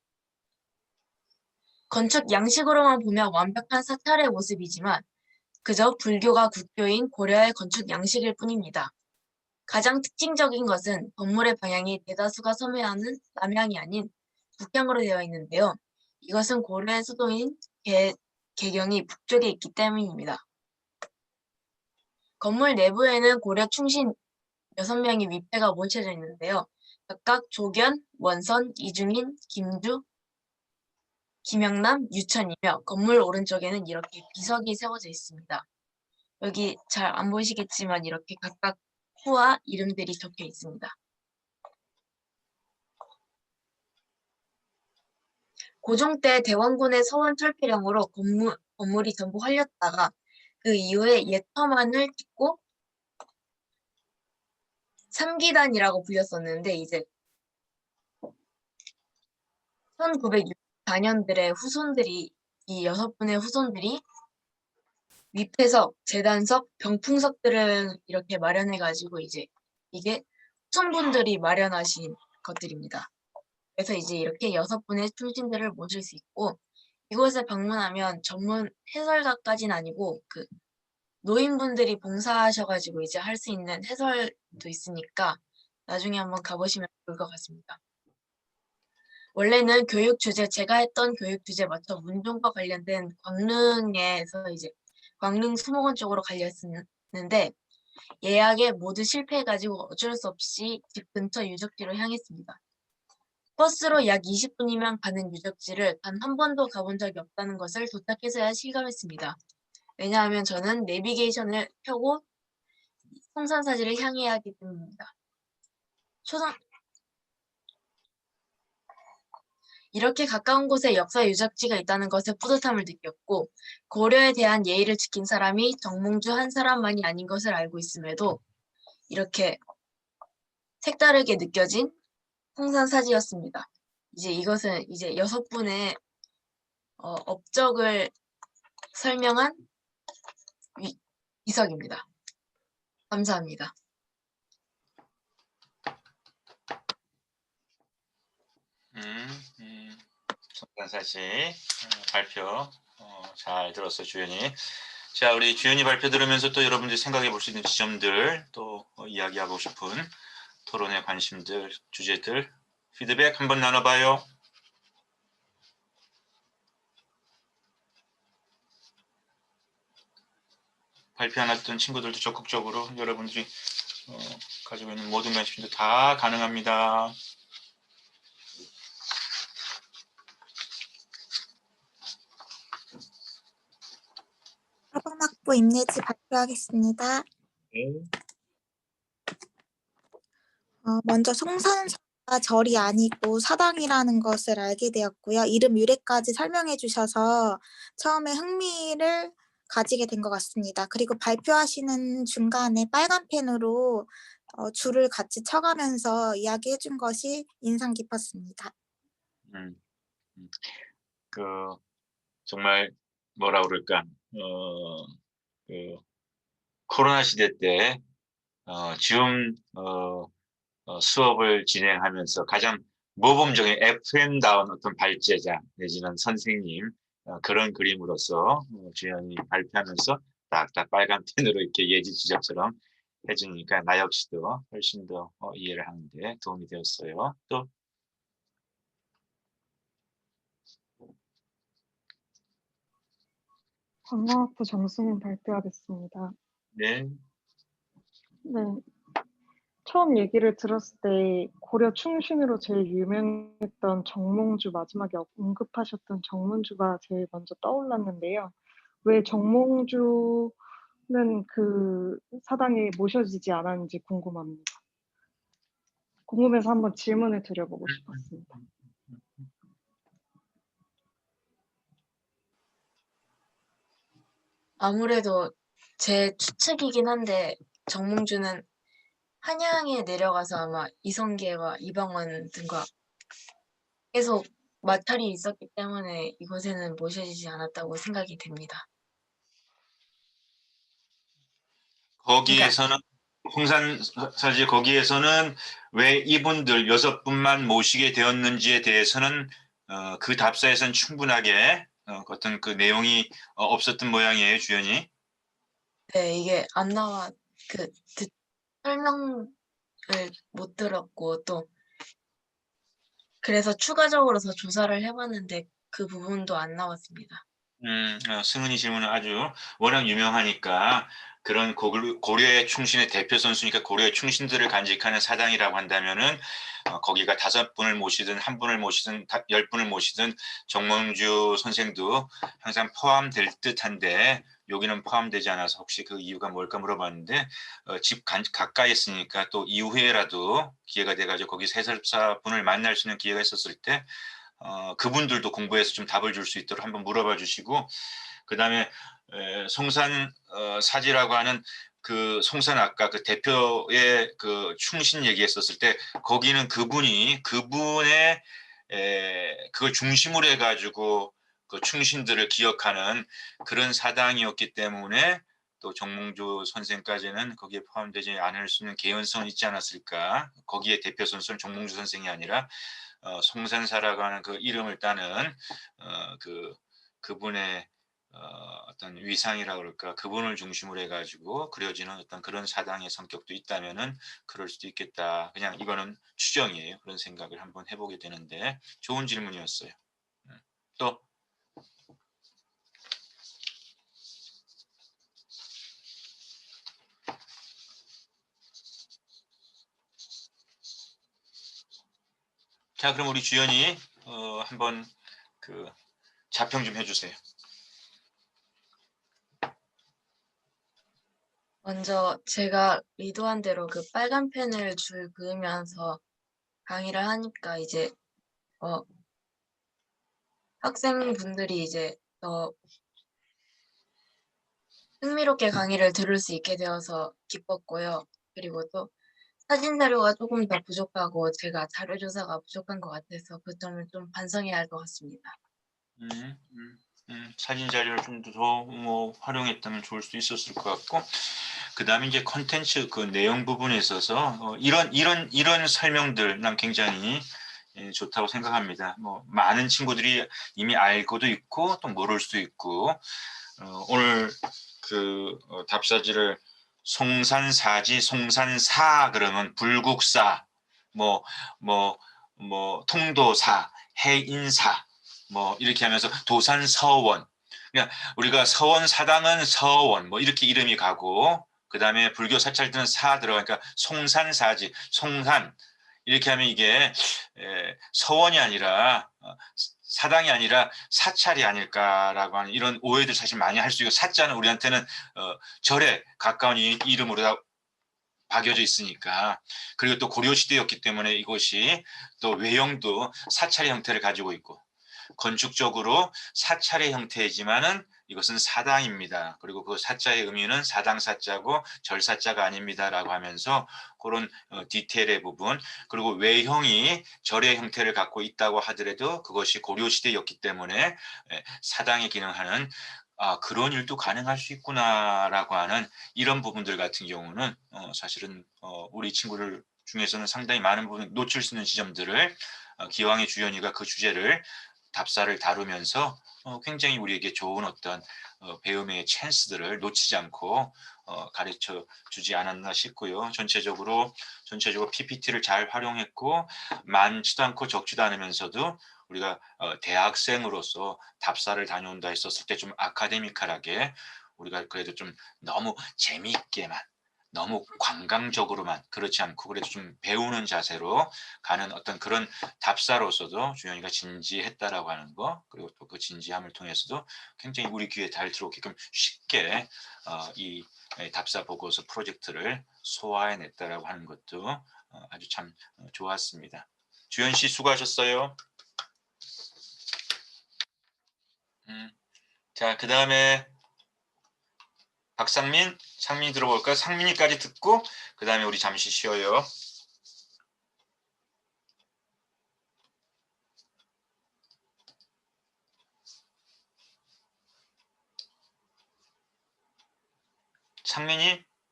건축 양식으로만 보면 완벽한 사찰의 모습이지만 그저 불교가 국교인 고려의 건축 양식일 뿐입니다. 가장 특징적인 것은 건물의 방향이 대다수가 섬해하는 남향이 아닌 북향으로 되어 있는데요. 이것은 고려의 수도인 개경이 북쪽에 있기 때문입니다. 건물 내부에는 고려 충신 6명의 위패가 모셔져 있는데요. 각각 조견, 원선, 이중인, 김주, 김영남, 유천이며 건물 오른쪽에는 이렇게 비석이 세워져 있습니다. 여기 잘 안 보이시겠지만 이렇게 각각 후와 이름들이 적혀 있습니다. 고종 때 대원군의 서원 철폐령으로 건물이 전부 활렸다가 그 이후에 옛 터만을 짓고 삼기단이라고 불렸었는데 이제 1964년들의 후손들이 이 6분의 후손들이 위패석, 재단석, 병풍석들을 이렇게 마련해가지고 이제 이게 후손분들이 마련하신 것들입니다. 그래서 이제 이렇게 6분의 충신들을 모실 수 있고 이곳에 방문하면 전문 해설가까지는 아니고 그 노인분들이 봉사하셔가지고 이제 할 수 있는 해설도 있으니까 나중에 한번 가보시면 좋을 것 같습니다. 원래는 교육 주제, 제가 했던 교육 주제 맞춰 문종과 관련된 광릉에서 이제 광릉 수목원 쪽으로 갈렸었는데 예약에 모두 실패해가지고 어쩔 수 없이 집 근처 유적지로 향했습니다. 버스로 약 20분이면 가는 유적지를 단 한 번도 가본 적이 없다는 것을 도착해서야 실감했습니다. 왜냐하면 저는 내비게이션을 펴고 송산사지를 향해야 하기 때문입니다. 이렇게 가까운 곳에 역사 유적지가 있다는 것에 뿌듯함을 느꼈고 고려에 대한 예의를 지킨 사람이 정몽주 한 사람만이 아닌 것을 알고 있음에도 이렇게 색다르게 느껴진 송산사지였습니다. 이제 이것은 이제 6분의 업적을 설명한 비석입니다. 감사합니다. 송산사지 발표 잘 들었어 주연이. 자, 우리 주연이 발표 들으면서 또 여러분들이 생각해 볼 수 있는 지점들, 또 이야기하고 싶은 토론에 관심들, 주제들, 피드백 한번 나눠봐요. 발표 안 했던 친구들도 적극적으로 여러분들이 가지고 있는 모든 관심도 다 가능합니다. 사범학부 임예지 발표하겠습니다. 먼저 송산사가 절이 아니고 사당이라는 것을 알게 되었고요. 이름 유래까지 설명해 주셔서 처음에 흥미를 가지게 된 것 같습니다. 그리고 발표하시는 중간에 빨간 펜으로 줄을 같이 쳐가면서 이야기해 준 것이 인상 깊었습니다. 그 정말 뭐라 그럴까 그 코로나 시대 때 줌 수업을 진행하면서 가장 모범적인 FM다운 어떤 발제자 내지는 선생님 그런 그림으로서 주연이 발표하면서 딱딱 빨간 펜으로 이렇게 예지 지적처럼 해주니까 나 역시도 훨씬 더 이해를 하는데 도움이 되었어요. 또 관광학부 정승훈 발표하겠습니다. 네. 네. 처음 얘기를 들었을 때 고려 충신으로 제일 유명했던 정몽주, 마지막에 언급하셨던 정문주가 제일 먼저 떠올랐는데요. 왜 정몽주는 그 사당에 모셔지지 않았는지 궁금합니다. 궁금해서 한번 질문을 드려보고 싶었습니다. 아무래도 제 추측이긴 한데 정몽주는 한양에 내려가서 아마 이성계와 이방원 등과 계속 마찰이 있었기 때문에 이곳에는 모셔지지 않았다고 생각이 됩니다. 거기에서는 홍산사지 거기에서는 왜 이분들 6분만 모시게 되었는지에 대해서는 그 답사에서는 충분하게 어떤 그 내용이 없었던 모양이에요, 주연이. 네, 이게 안 나와 설명을 못 들었고 또 그래서 추가적으로 더 조사를 해봤는데 그 부분도 안 나왔습니다. 승은이 질문은 아주 워낙 유명하니까 그런 고려의 충신의 대표 선수니까 고려의 충신들을 간직하는 사당이라고 한다면은 거기가 5분을 모시든 1분을 모시든 10분을 모시든 정몽주 선생도 항상 포함될 듯한데 여기는 포함되지 않아서 혹시 그 이유가 뭘까 물어봤는데 집 가까이 있으니까 또 이후에라도 기회가 돼가지고 거기 해설사분을 만날 수 있는 기회가 있었을 때 그분들도 공부해서 좀 답을 줄 수 있도록 한번 물어봐 주시고 그 다음에 송산 사지라고 하는 그 송산 아까 그 대표의 그 충신 얘기했었을 때 거기는 그분의 그걸 중심으로 해가지고 그 충신들을 기억하는 그런 사당이었기 때문에 또 정몽주 선생까지는 거기에 포함되지 않을 수 있는 개연성이 있지 않았을까. 거기에 대표 선수는 정몽주 선생이 아니라 송산사라고 하는 그 이름을 따는 그분의 어떤 위상이라고 그럴까 그분을 중심으로 해가지고 그려지는 어떤 그런 사당의 성격도 있다면은 그럴 수도 있겠다. 그냥 이거는 추정이에요. 그런 생각을 한번 해보게 되는데 좋은 질문이었어요. 또 자, 그럼 우리 주연이 한번 그 자평 좀 해주세요. 먼저 제가 의도한 대로 그 빨간 펜을 줄 그으면서 강의를 하니까 이제 학생분들이 이제 더 흥미롭게 강의를 들을 수 있게 되어서 기뻤고요. 그리고 또 사진 자료가 조금 더 부족하고 제가 자료 조사가 부족한 것 같아서 그 점을 좀 반성해야 할 것 같습니다. 사진 자료를 좀 더 활용했다면 좋을 수 있었을 것 같고 그 다음에 이제 컨텐츠 그 내용 부분에 있어서 이런 설명들 난 굉장히 좋다고 생각합니다. 많은 친구들이 이미 알고도 있고 또 모를 수도 있고 오늘 답사지를 송산사지, 송산사 그러면 불국사, 통도사, 해인사, 이렇게 하면서 도산서원. 그냥 우리가 서원 사당은 서원, 이렇게 이름이 가고, 그 다음에 불교 사찰들은 사 들어가니까 송산사지, 송산. 이렇게 하면 이게 서원이 아니라 사당이 아니라 사찰이 아닐까라고 하는 이런 오해들 사실 많이 할 수 있고, 사자는 우리한테는 절에 가까운 이름으로 다 박여져 있으니까. 그리고 또 고려시대였기 때문에 이곳이 또 외형도 사찰의 형태를 가지고 있고, 건축적으로 사찰의 형태이지만은 이것은 사당입니다. 그리고 그 사자의 의미는 사당 사자고 절 사자가 아닙니다라고 하면서 그런 디테일의 부분, 그리고 외형이 절의 형태를 갖고 있다고 하더라도 그것이 고려 시대였기 때문에 사당의 기능하는 그런 일도 가능할 수 있구나라고 하는 이런 부분들 같은 경우는 사실은 우리 친구들 중에서는 상당히 많은 부분 놓칠 수 있는 지점들을 기왕의 주연이가 그 주제를 답사를 다루면서 굉장히 우리에게 좋은 어떤 배움의 찬스들을 놓치지 않고 가르쳐 주지 않았나 싶고요. 전체적으로 PPT를 잘 활용했고, 많지도 않고 적지도 않으면서도 우리가 대학생으로서 답사를 다녀온다 했었을 때 좀 아카데미컬하게 우리가 그래도 좀 너무 재미있게만, 너무 관광적으로만, 그렇지 않고 그래도 좀 배우는 자세로 가는 어떤 그런 답사로서도 주연이가 진지했다라고 하는 거, 그리고 또 그 진지함을 통해서도 굉장히 우리 귀에 잘 들어오게끔 쉽게 이 답사 보고서 프로젝트를 소화해냈다라고 하는 것도 아주 참 좋았습니다. 주연 씨 수고하셨어요. 자, 그 다음에 상민이 들어볼까요? 상민이까지 듣고 그 다음에 우리 잠시 쉬어요.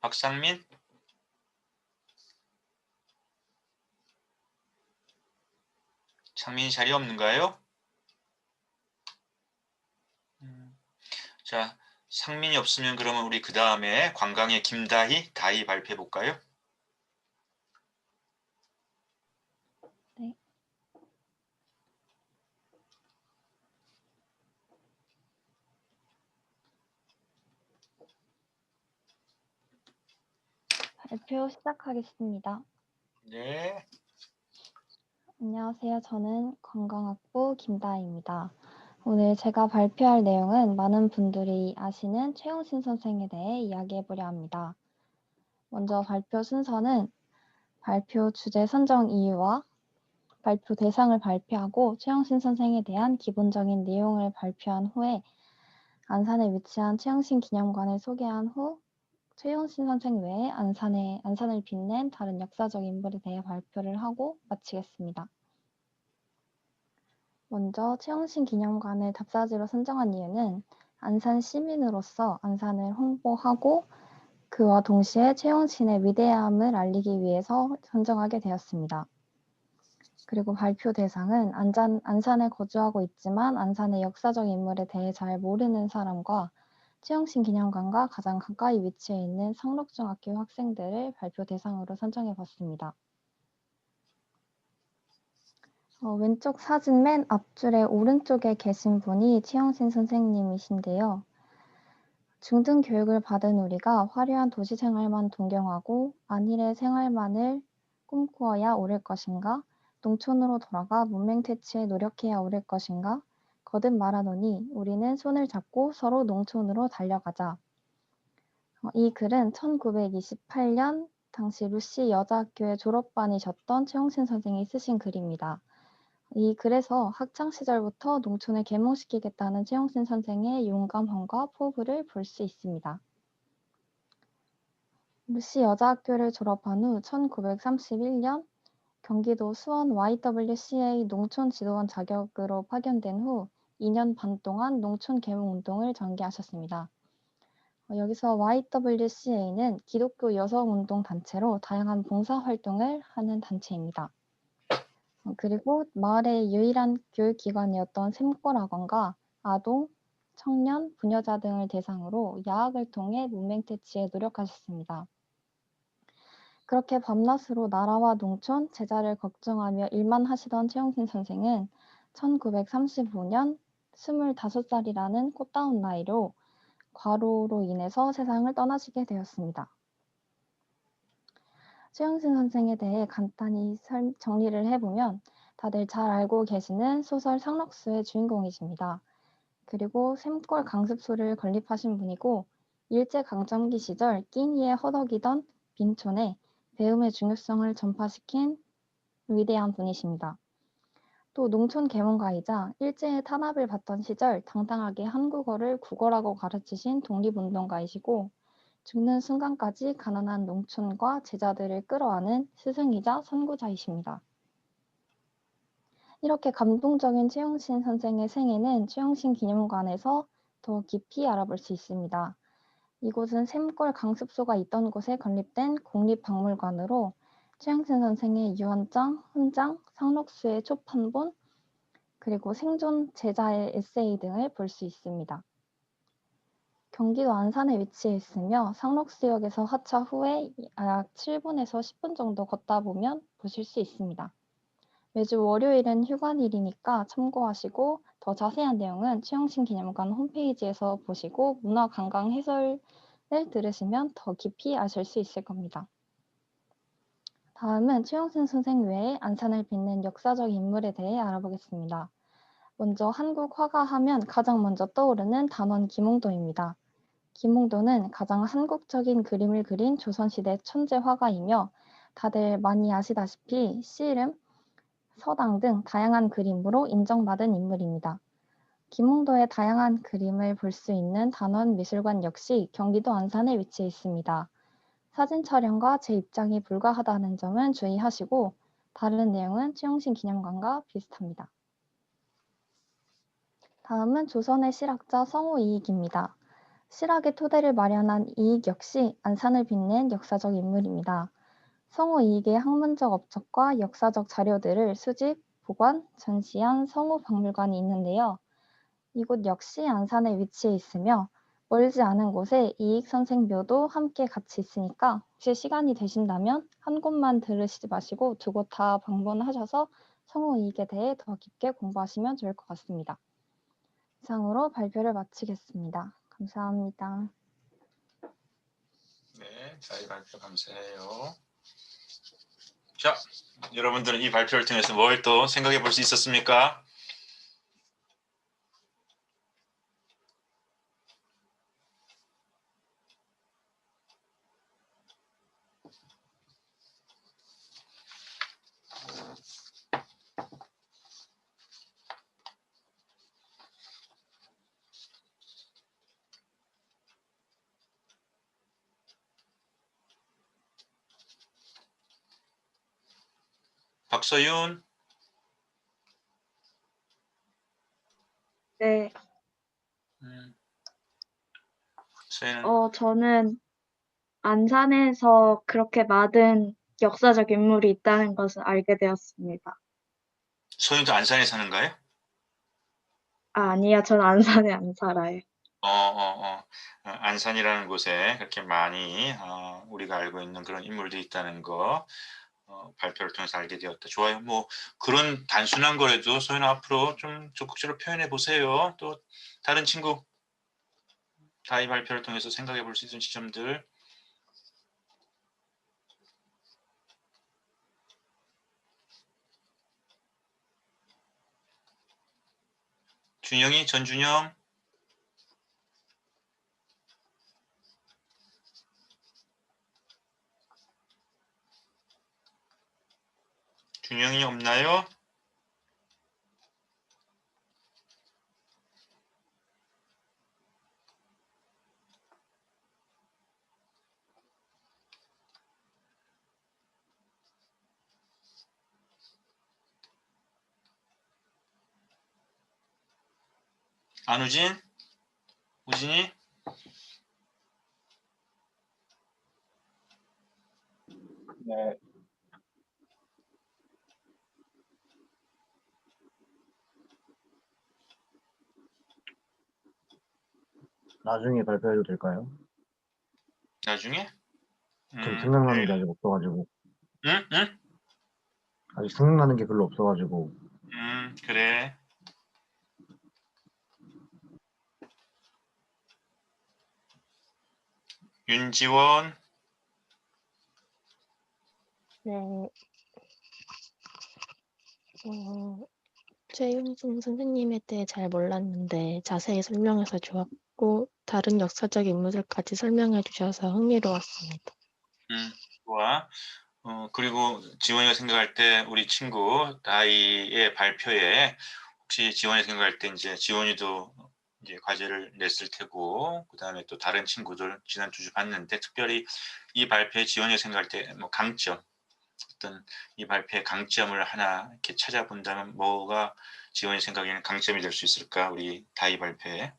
박상민? 상민이 자리 없는가요? 자, 상민이 없으면 그러면 우리 그 다음에 관광의 다희 발표해 볼까요? 네. 발표 시작하겠습니다. 네. 안녕하세요. 저는 관광학부 김다희입니다. 오늘 제가 발표할 내용은 많은 분들이 아시는 최영신 선생에 대해 이야기해보려 합니다. 먼저 발표 순서는 발표 주제 선정 이유와 발표 대상을 발표하고 최영신 선생에 대한 기본적인 내용을 발표한 후에 안산에 위치한 최영신 기념관을 소개한 후 최영신 선생 외에 안산을 빛낸 다른 역사적 인물에 대해 발표를 하고 마치겠습니다. 먼저 최영신 기념관을 답사지로 선정한 이유는 안산 시민으로서 안산을 홍보하고 그와 동시에 최영신의 위대함을 알리기 위해서 선정하게 되었습니다. 그리고 발표 대상은 안산에 거주하고 있지만 안산의 역사적 인물에 대해 잘 모르는 사람과 최영신 기념관과 가장 가까이 위치해 있는 상록중학교 학생들을 발표 대상으로 선정해 봤습니다. 왼쪽 사진 맨 앞줄의 오른쪽에 계신 분이 최영신 선생님이신데요. 중등 교육을 받은 우리가 화려한 도시 생활만 동경하고 안일의 생활만을 꿈꾸어야 옳을 것인가? 농촌으로 돌아가 문맹 퇴치에 노력해야 옳을 것인가? 거듭 말하노니 우리는 손을 잡고 서로 농촌으로 달려가자. 이 글은 1928년 당시 루시 여자학교의 졸업반이셨던 최영신 선생이 쓰신 글입니다. 이 글에서 학창시절부터 농촌을 계몽시키겠다는 최영신 선생의 용감함과 포부를 볼 수 있습니다. 루시 여자학교를 졸업한 후 1931년 경기도 수원 YWCA 농촌 지도원 자격으로 파견된 후 2년 반 동안 농촌 계몽운동을 전개하셨습니다. 여기서 YWCA는 기독교 여성운동단체로 다양한 봉사활동을 하는 단체입니다. 그리고 마을의 유일한 교육기관이었던 샘골학원과 아동, 청년, 부녀자 등을 대상으로 야학을 통해 문맹 퇴치에 노력하셨습니다. 그렇게 밤낮으로 나라와 농촌, 제자를 걱정하며 일만 하시던 최영신 선생은 1935년 25살이라는 꽃다운 나이로 과로로 인해서 세상을 떠나시게 되었습니다. 최영신 선생에 대해 간단히 정리를 해보면 다들 잘 알고 계시는 소설 상록수의 주인공이십니다. 그리고 샘골 강습소를 건립하신 분이고 일제강점기 시절 끼니에 허덕이던 빈촌에 배움의 중요성을 전파시킨 위대한 분이십니다. 또 농촌 계몽가이자 일제의 탄압을 받던 시절 당당하게 한국어를 국어라고 가르치신 독립운동가이시고 죽는 순간까지 가난한 농촌과 제자들을 끌어안은 스승이자 선구자이십니다. 이렇게 감동적인 최영신 선생의 생애는 최영신 기념관에서 더 깊이 알아볼 수 있습니다. 이곳은 샘골 강습소가 있던 곳에 건립된 국립박물관으로 최영신 선생의 유언장, 훈장, 상록수의 초판본, 그리고 생존 제자의 에세이 등을 볼 수 있습니다. 경기도 안산에 위치해 있으며 상록수역에서 하차 후에 약 7분에서 10분 정도 걷다 보면 보실 수 있습니다. 매주 월요일은 휴관일이니까 참고하시고 더 자세한 내용은 최영신 기념관 홈페이지에서 보시고 문화관광 해설을 들으시면 더 깊이 아실 수 있을 겁니다. 다음은 최영신 선생 외에 안산을 빛낸 역사적 인물에 대해 알아보겠습니다. 먼저 한국 화가 하면 가장 먼저 떠오르는 단원 김홍도입니다. 김홍도는 가장 한국적인 그림을 그린 조선시대 천재 화가이며 다들 많이 아시다시피 씨름, 서당 등 다양한 그림으로 인정받은 인물입니다. 김홍도의 다양한 그림을 볼 수 있는 단원미술관 역시 경기도 안산에 위치해 있습니다. 사진 촬영과 재입장이 불가하다는 점은 주의하시고 다른 내용은 최영신 기념관과 비슷합니다. 다음은 조선의 실학자 성우 이익입니다. 실학의 토대를 마련한 이익 역시 안산을 빛낸 역사적 인물입니다. 성우 이익의 학문적 업적과 역사적 자료들을 수집, 보관, 전시한 성우 박물관이 있는데요. 이곳 역시 안산에 위치해 있으며 멀지 않은 곳에 이익 선생 묘도 함께 같이 있으니까 혹시 시간이 되신다면 한 곳만 들으시지 마시고 두 곳 다 방문하셔서 성우 이익에 대해 더 깊게 공부하시면 좋을 것 같습니다. 이상으로 발표를 마치겠습니다. 감사합니다. 네, 자의 발표 감사해요. 자, 여러분들은 이 발표를 통해서 뭘 또 생각해 볼 수 있었습니까? 박서윤. 네, 서윤은 저는 안산에서 그렇게 많은 역사적 인물이 있다는 것을 알게 되었습니다. 서윤도 안산에 사는가요? 아니요, 전 안산에 안 살아요. 안산이라는 곳에 그렇게 많이 우리가 알고 있는 그런 인물들이 있다는 거 발표를 통해서 알게 되었다. 좋아요. 뭐 그런 단순한 거라도 소연 앞으로 좀 적극적으로 표현해 보세요. 또 다른 친구 다 이 발표를 통해서 생각해 볼 수 있는 지점들. 준영이, 전준영. 준영이 없나요? 안우진? 우진이? 네, 나중에 발표해도 될까요? 나중에? 좀 생각나는 게 아직 없어가지고. 응? 응? 아직 생각나는 게 별로 없어가지고. 그래. 윤지원. 네. 최윤승 선생님에 대해 잘 몰랐는데 자세히 설명해서 좋았고 다른 역사적 인물들까지 설명해 주셔서 흥미로웠습니다. 좋아. 그리고 지원이가 생각할 때 우리 친구 다이의 발표에 혹시 지원이 생각할 때 이제 지원이도 이제 과제를 냈을 테고 그다음에 또 다른 친구들 지난 주주 봤는데 특별히 이 발표에 지원이가 생각할 때 뭐 강점 어떤 이 발표의 강점을 하나 이렇게 찾아본다면 뭐가 지원이 생각에는 강점이 될 수 있을까? 우리 다이 발표에.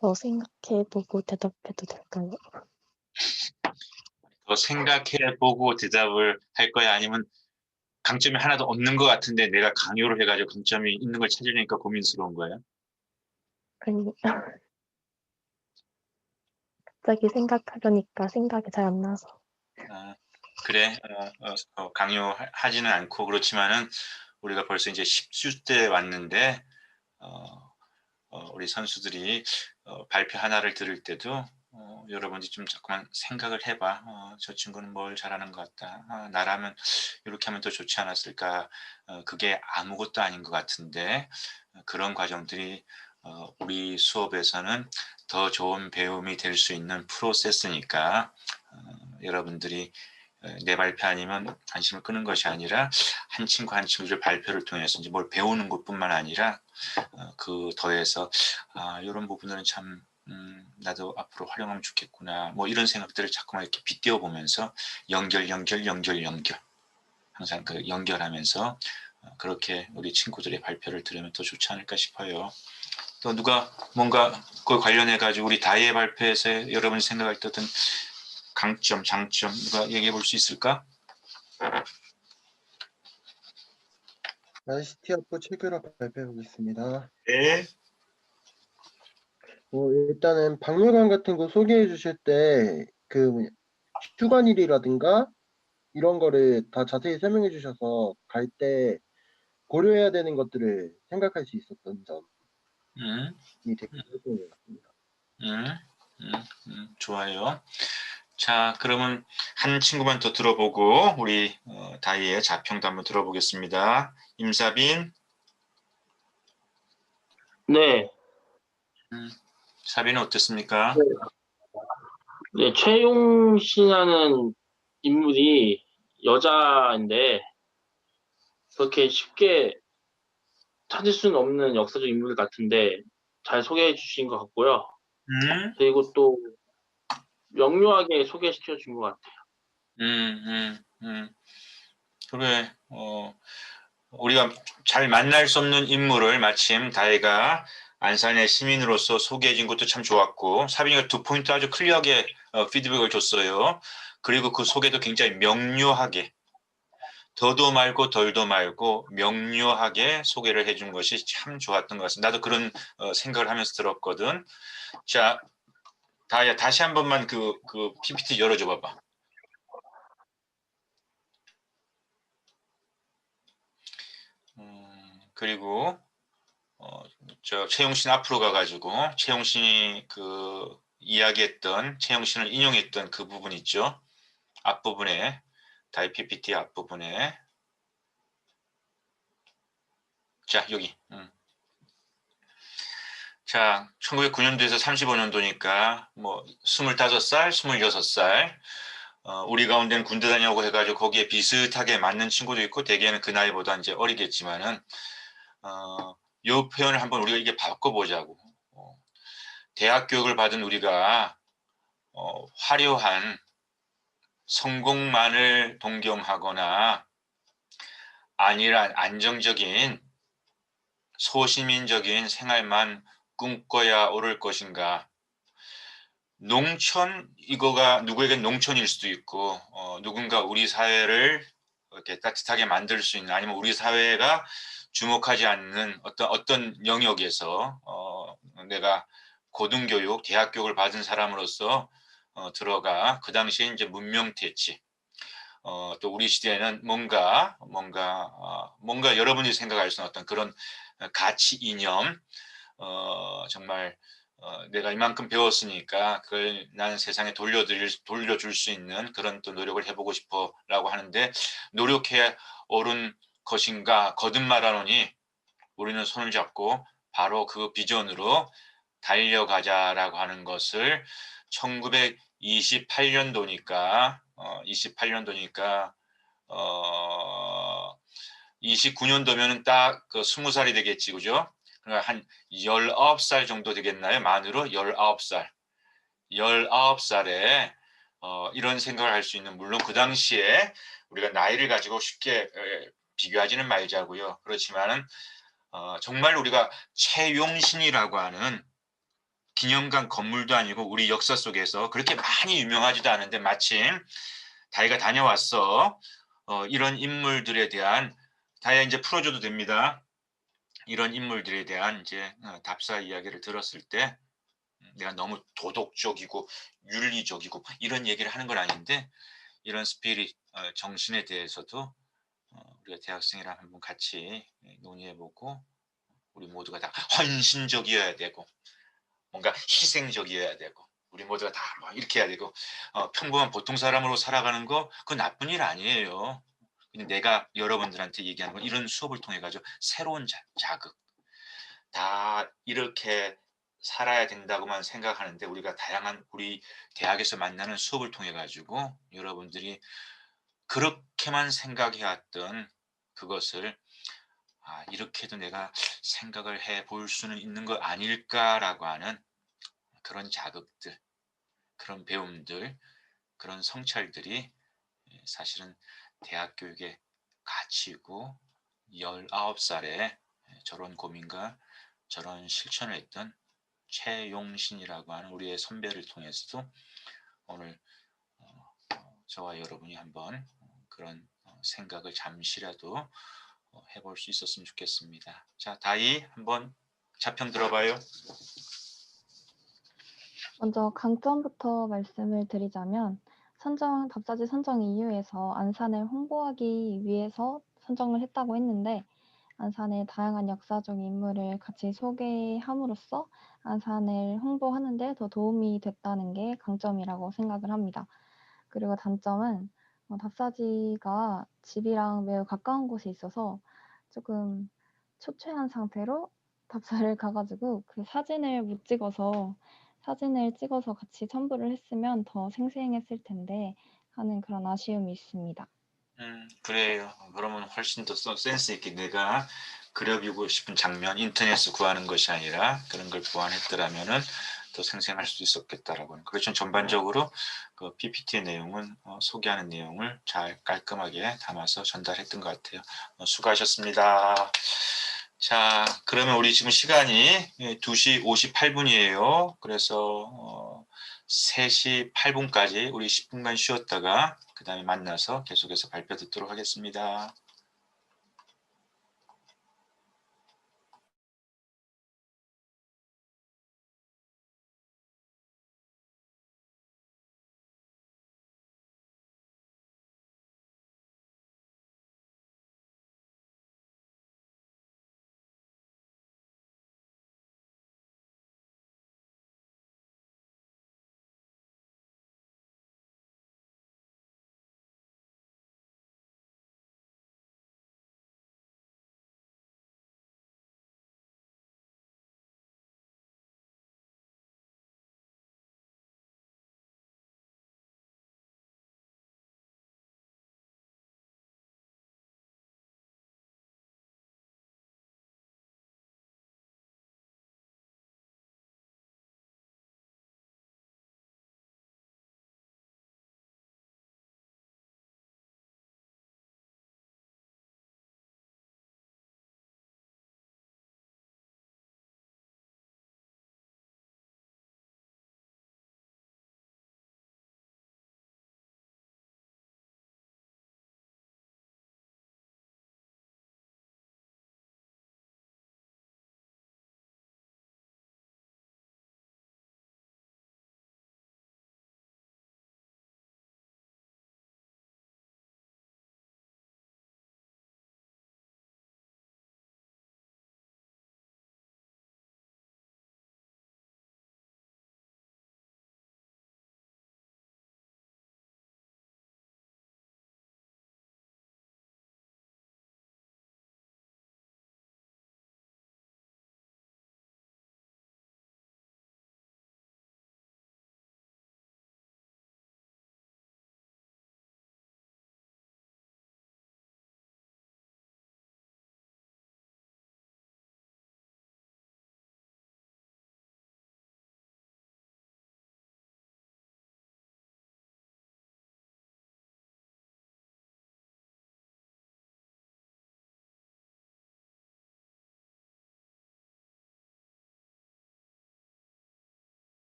더 생각해보고 대답해도 될까요? 더 생각해보고 대답을 할 거야? 아니면 강점이 하나도 없는 것 같은데 내가 강요를 해가지고 강점이 있는 걸 찾으려니까 고민스러운 거야? 아니, 갑자기 생각하려니까 생각이 잘 안 나서. 그래, 강요하지는 않고 그렇지만은 우리가 벌써 이제 10주 때 왔는데 우리 선수들이 발표 하나를 들을 때도 여러분들이 좀 자꾸만 생각을 해봐. 저 친구는 뭘 잘하는 것 같다. 나라면 이렇게 하면 더 좋지 않았을까. 그게 아무것도 아닌 것 같은데 그런 과정들이 우리 수업에서는 더 좋은 배움이 될 수 있는 프로세스니까 여러분들이 내 발표 아니면 관심을 끄는 것이 아니라 한 친구 한 친구의 발표를 통해서 이제 뭘 배우는 것뿐만 아니라 그 더해서 이런 부분들은 참 나도 앞으로 활용하면 좋겠구나 뭐 이런 생각들을 자꾸만 이렇게 빗대어 보면서 연결 항상 그 연결하면서 그렇게 우리 친구들의 발표를 들으면 더 좋지 않을까 싶어요. 또 누가 뭔가 그걸 관련해 가지고 우리 다이의 발표에서 여러분이 생각할 때 어떤 강점, 장점 누가 얘기해 볼 수 있을까? ICT 학부 체결합 발표해 보겠습니다. 네. 일단은 박물관 같은 거 소개해 주실 때 그 휴관일이라든가 이런 거를 다 자세히 설명해 주셔서 갈 때 고려해야 되는 것들을 생각할 수 있었던 점이 되게 좋았던 것 같습니다. 좋아요. 자, 그러면 한 친구만 더 들어보고 우리 다이의 자평도 한번 들어보겠습니다. 임사빈. 네. 사빈은 어땠습니까? 네, 최용 씨라는 인물이 여자인데 그렇게 쉽게 찾을 수는 없는 역사적 인물 같은데 잘 소개해 주신 것 같고요. 그리고 또 명료하게 소개시켜 준 것 같아요. 그래, 우리가 잘 만날 수 없는 인물을 마침 다혜가 안산의 시민으로서 소개해 준 것도 참 좋았고 사빈이가 2포인트 아주 클리어하게 피드백을 줬어요. 그리고 그 소개도 굉장히 명료하게 더도 말고 덜도 말고 명료하게 소개를 해준 것이 참 좋았던 것 같습니다. 나도 그런 생각을 하면서 들었거든. 자, 다혜야 다시 한 번만 그 PPT 열어줘 봐봐. 그리고 저 최용신 앞으로 가가지고 최용신이 그 이야기했던 최용신을 인용했던 그 부분 있죠. 앞부분에 다이 PPT 앞부분에 자 여기 자 1909년도에서 35년도니까 뭐 25살, 26살 우리 가운데는 군대 다녀오고 해가지고 거기에 비슷하게 맞는 친구도 있고 대개는 그 나이보다 이제 어리겠지만은 요 표현을 한번 우리가 이게 바꿔보자고. 대학 교육을 받은 우리가 화려한 성공만을 동경하거나 아니란 안정적인 소시민적인 생활만 꿈꿔야 옳을 것인가? 농촌, 이거가 누구에겐 농촌일 수도 있고 누군가 우리 사회를 이렇게 따뜻하게 만들 수 있는, 아니면 우리 사회가 주목하지 않는 어떤 영역에서 내가 고등교육, 대학교육을 받은 사람으로서 들어가 그 당시에 이제 문명태치, 또 우리 시대에는 뭔가 여러분이 생각할 수 있는 어떤 그런 가치 이념, 정말 내가 이만큼 배웠으니까 그걸 나는 세상에 돌려줄 수 있는 그런 또 노력을 해보고 싶어라고 하는데, 노력해 옳은 것인가 거듭말하노니 우리는 손을 잡고 바로 그 비전으로 달려가자라고 하는 것을 1928년도니까 29년도면은 딱 그 20살이 되겠지, 그죠? 그러니까 한 19살 정도 되겠나요? 만으로 19살. 19살에 이런 생각을 할 수 있는, 물론 그 당시에 우리가 나이를 가지고 쉽게 비교하지는 말자고요. 그렇지만은 정말 우리가 최용신이라고 하는 기념관 건물도 아니고 우리 역사 속에서 그렇게 많이 유명하지도 않은데 마침 다이가 다녀왔어. 이런 인물들에 대한, 다이가 이제 풀어줘도 됩니다. 이런 인물들에 대한 이제 답사 이야기를 들었을 때 내가 너무 도덕적이고 윤리적이고 이런 얘기를 하는 건 아닌데, 이런 스피릿, 정신에 대해서도 우리가 대학생이랑 한번 같이 논의해보고, 우리 모두가 다 헌신적이어야 되고 뭔가 희생적이어야 되고 우리 모두가 다 뭐 이렇게 해야 되고 평범한 보통 사람으로 살아가는 거 그건 나쁜 일 아니에요. 근데 내가 여러분들한테 얘기하는 건 이런 수업을 통해 가지고 새로운 자극, 다 이렇게 살아야 된다고만 생각하는데, 우리가 다양한 우리 대학에서 만나는 수업을 통해 가지고 여러분들이 그렇게만 생각해왔던 그것을 이렇게도 내가 생각을 해볼 수는 있는 거 아닐까라고 하는 그런 자극들, 그런 배움들, 그런 성찰들이 사실은 대학 교육의 가치이고, 19살에 저런 고민과 저런 실천을 했던 최용신이라고 하는 우리의 선배를 통해서도 오늘 저와 여러분이 한번 그런 생각을 잠시라도 해볼 수 있었으면 좋겠습니다. 자, 다이 한번 자평 들어봐요. 먼저 강점부터 말씀을 드리자면, 답사지 선정 이유에서 안산을 홍보하기 위해서 선정을 했다고 했는데, 안산의 다양한 역사적 인물을 같이 소개함으로써 안산을 홍보하는 데 더 도움이 됐다는 게 강점이라고 생각을 합니다. 그리고 단점은 답사지가 집이랑 매우 가까운 곳에 있어서 조금 초췌한 상태로 답사를 가가지고 그 사진을 찍어서 같이 첨부를 했으면 더 생생했을 텐데 하는 그런 아쉬움이 있습니다. 그래요. 그러면 훨씬 더 센스 있게 내가 그려보고 싶은 장면, 인터넷에서 구하는 것이 아니라 그런 걸 보완했더라면은 더 생생할 수 있었겠다라고 하는. 그렇지만 전반적으로 그 PPT의 내용은 소개하는 내용을 잘 깔끔하게 담아서 전달했던 것 같아요. 수고하셨습니다. 자, 그러면 우리 지금 시간이 2시 58분이에요. 그래서 3시 8분까지 우리 10분간 쉬었다가 그 다음에 만나서 계속해서 발표 듣도록 하겠습니다.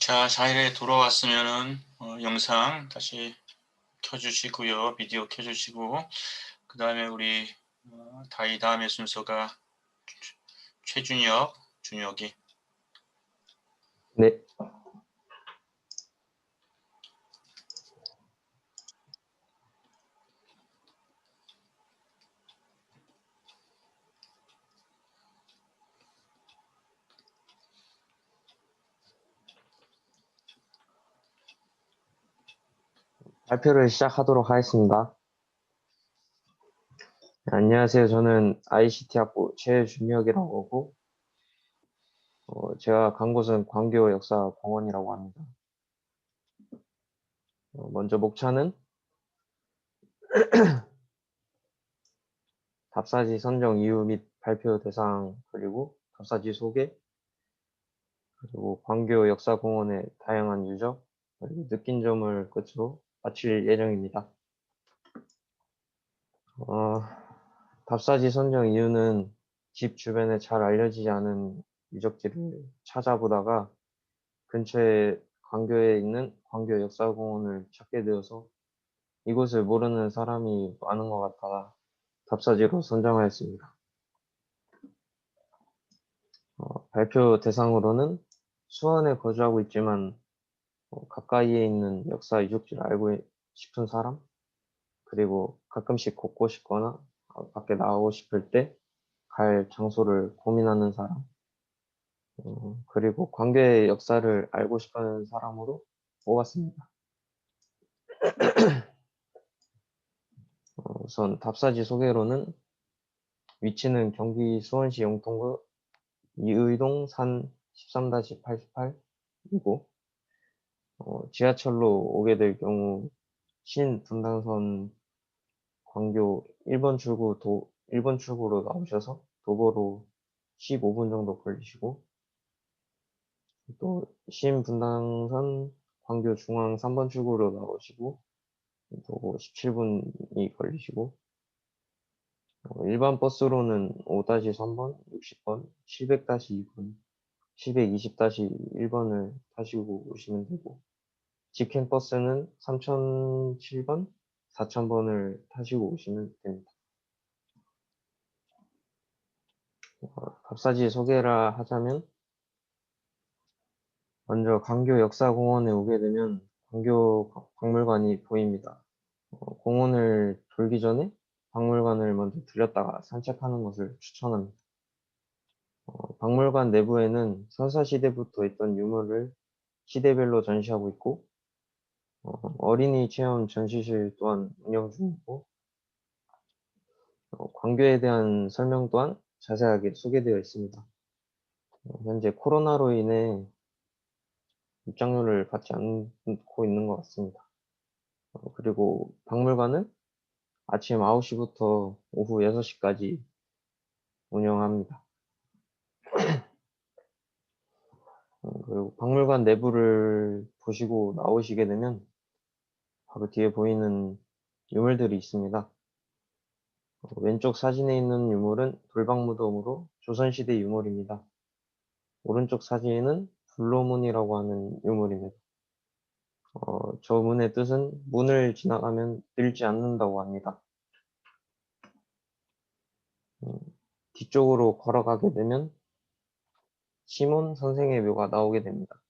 자, 자리에 돌아왔으면은 영상 다시 켜주시고요. 비디오 켜주시고 그 다음에 우리 다음의 순서가 준혁이. 네. 발표를 시작하도록 하겠습니다. 안녕하세요. 저는 ICT학부 최준혁이라고 하고 제가 간 곳은 광교 역사공원이라고 합니다. 먼저 목차는 답사지 선정 이유 및 발표 대상, 그리고 답사지 소개, 그리고 광교 역사공원의 다양한 유적, 그리고 느낀 점을 끝으로 마칠 예정입니다. 답사지 선정 이유는 집 주변에 잘 알려지지 않은 유적지를 찾아보다가 근처에 광교에 있는 광교 역사공원을 찾게 되어서 이곳을 모르는 사람이 많은 것 같아 답사지로 선정하였습니다. 발표 대상으로는 수원에 거주하고 있지만 가까이에 있는 역사 유적지를 알고 싶은 사람, 그리고 가끔씩 걷고 싶거나 밖에 나가고 싶을 때 갈 장소를 고민하는 사람, 그리고 광교의 역사를 알고 싶어하는 사람으로 뽑았습니다. 우선 답사지 소개로는 위치는 경기 수원시 영통구 이의동 산 13-88이고 지하철로 오게 될 경우 신분당선 광교 1번 출구로 나오셔서 도보로 15분 정도 걸리시고, 또 신분당선 광교 중앙 3번 출구로 나오시고 도보 17분이 걸리시고, 일반 버스로는 5-3번, 60번, 700-2번, 720-1번을 타시고 오시면 되고, 직행 버스는 3007번, 4000번을 타시고 오시면 됩니다. 답사지 소개를 하자면, 먼저 광교 역사공원에 오게 되면 광교 박물관이 보입니다. 공원을 돌기 전에 박물관을 먼저 들렸다가 산책하는 것을 추천합니다. 박물관 내부에는 선사시대부터 있던 유물을 시대별로 전시하고 있고, 어린이 체험 전시실 또한 운영 중이고, 광교에 대한 설명 또한 자세하게 소개되어 있습니다. 현재 코로나로 인해 입장료를 받지 않고 있는 것 같습니다. 그리고 박물관은 아침 9시부터 오후 6시까지 운영합니다. 그리고 박물관 내부를 보시고 나오시게 되면 바로 뒤에 보이는 유물들이 있습니다. 왼쪽 사진에 있는 유물은 돌박무덤으로 조선시대 유물입니다. 오른쪽 사진에는 불로문이라고 하는 유물입니다. 저 문의 뜻은 문을 지나가면 늙지 않는다고 합니다. 뒤쪽으로 걸어가게 되면 시몬 선생의 묘가 나오게 됩니다.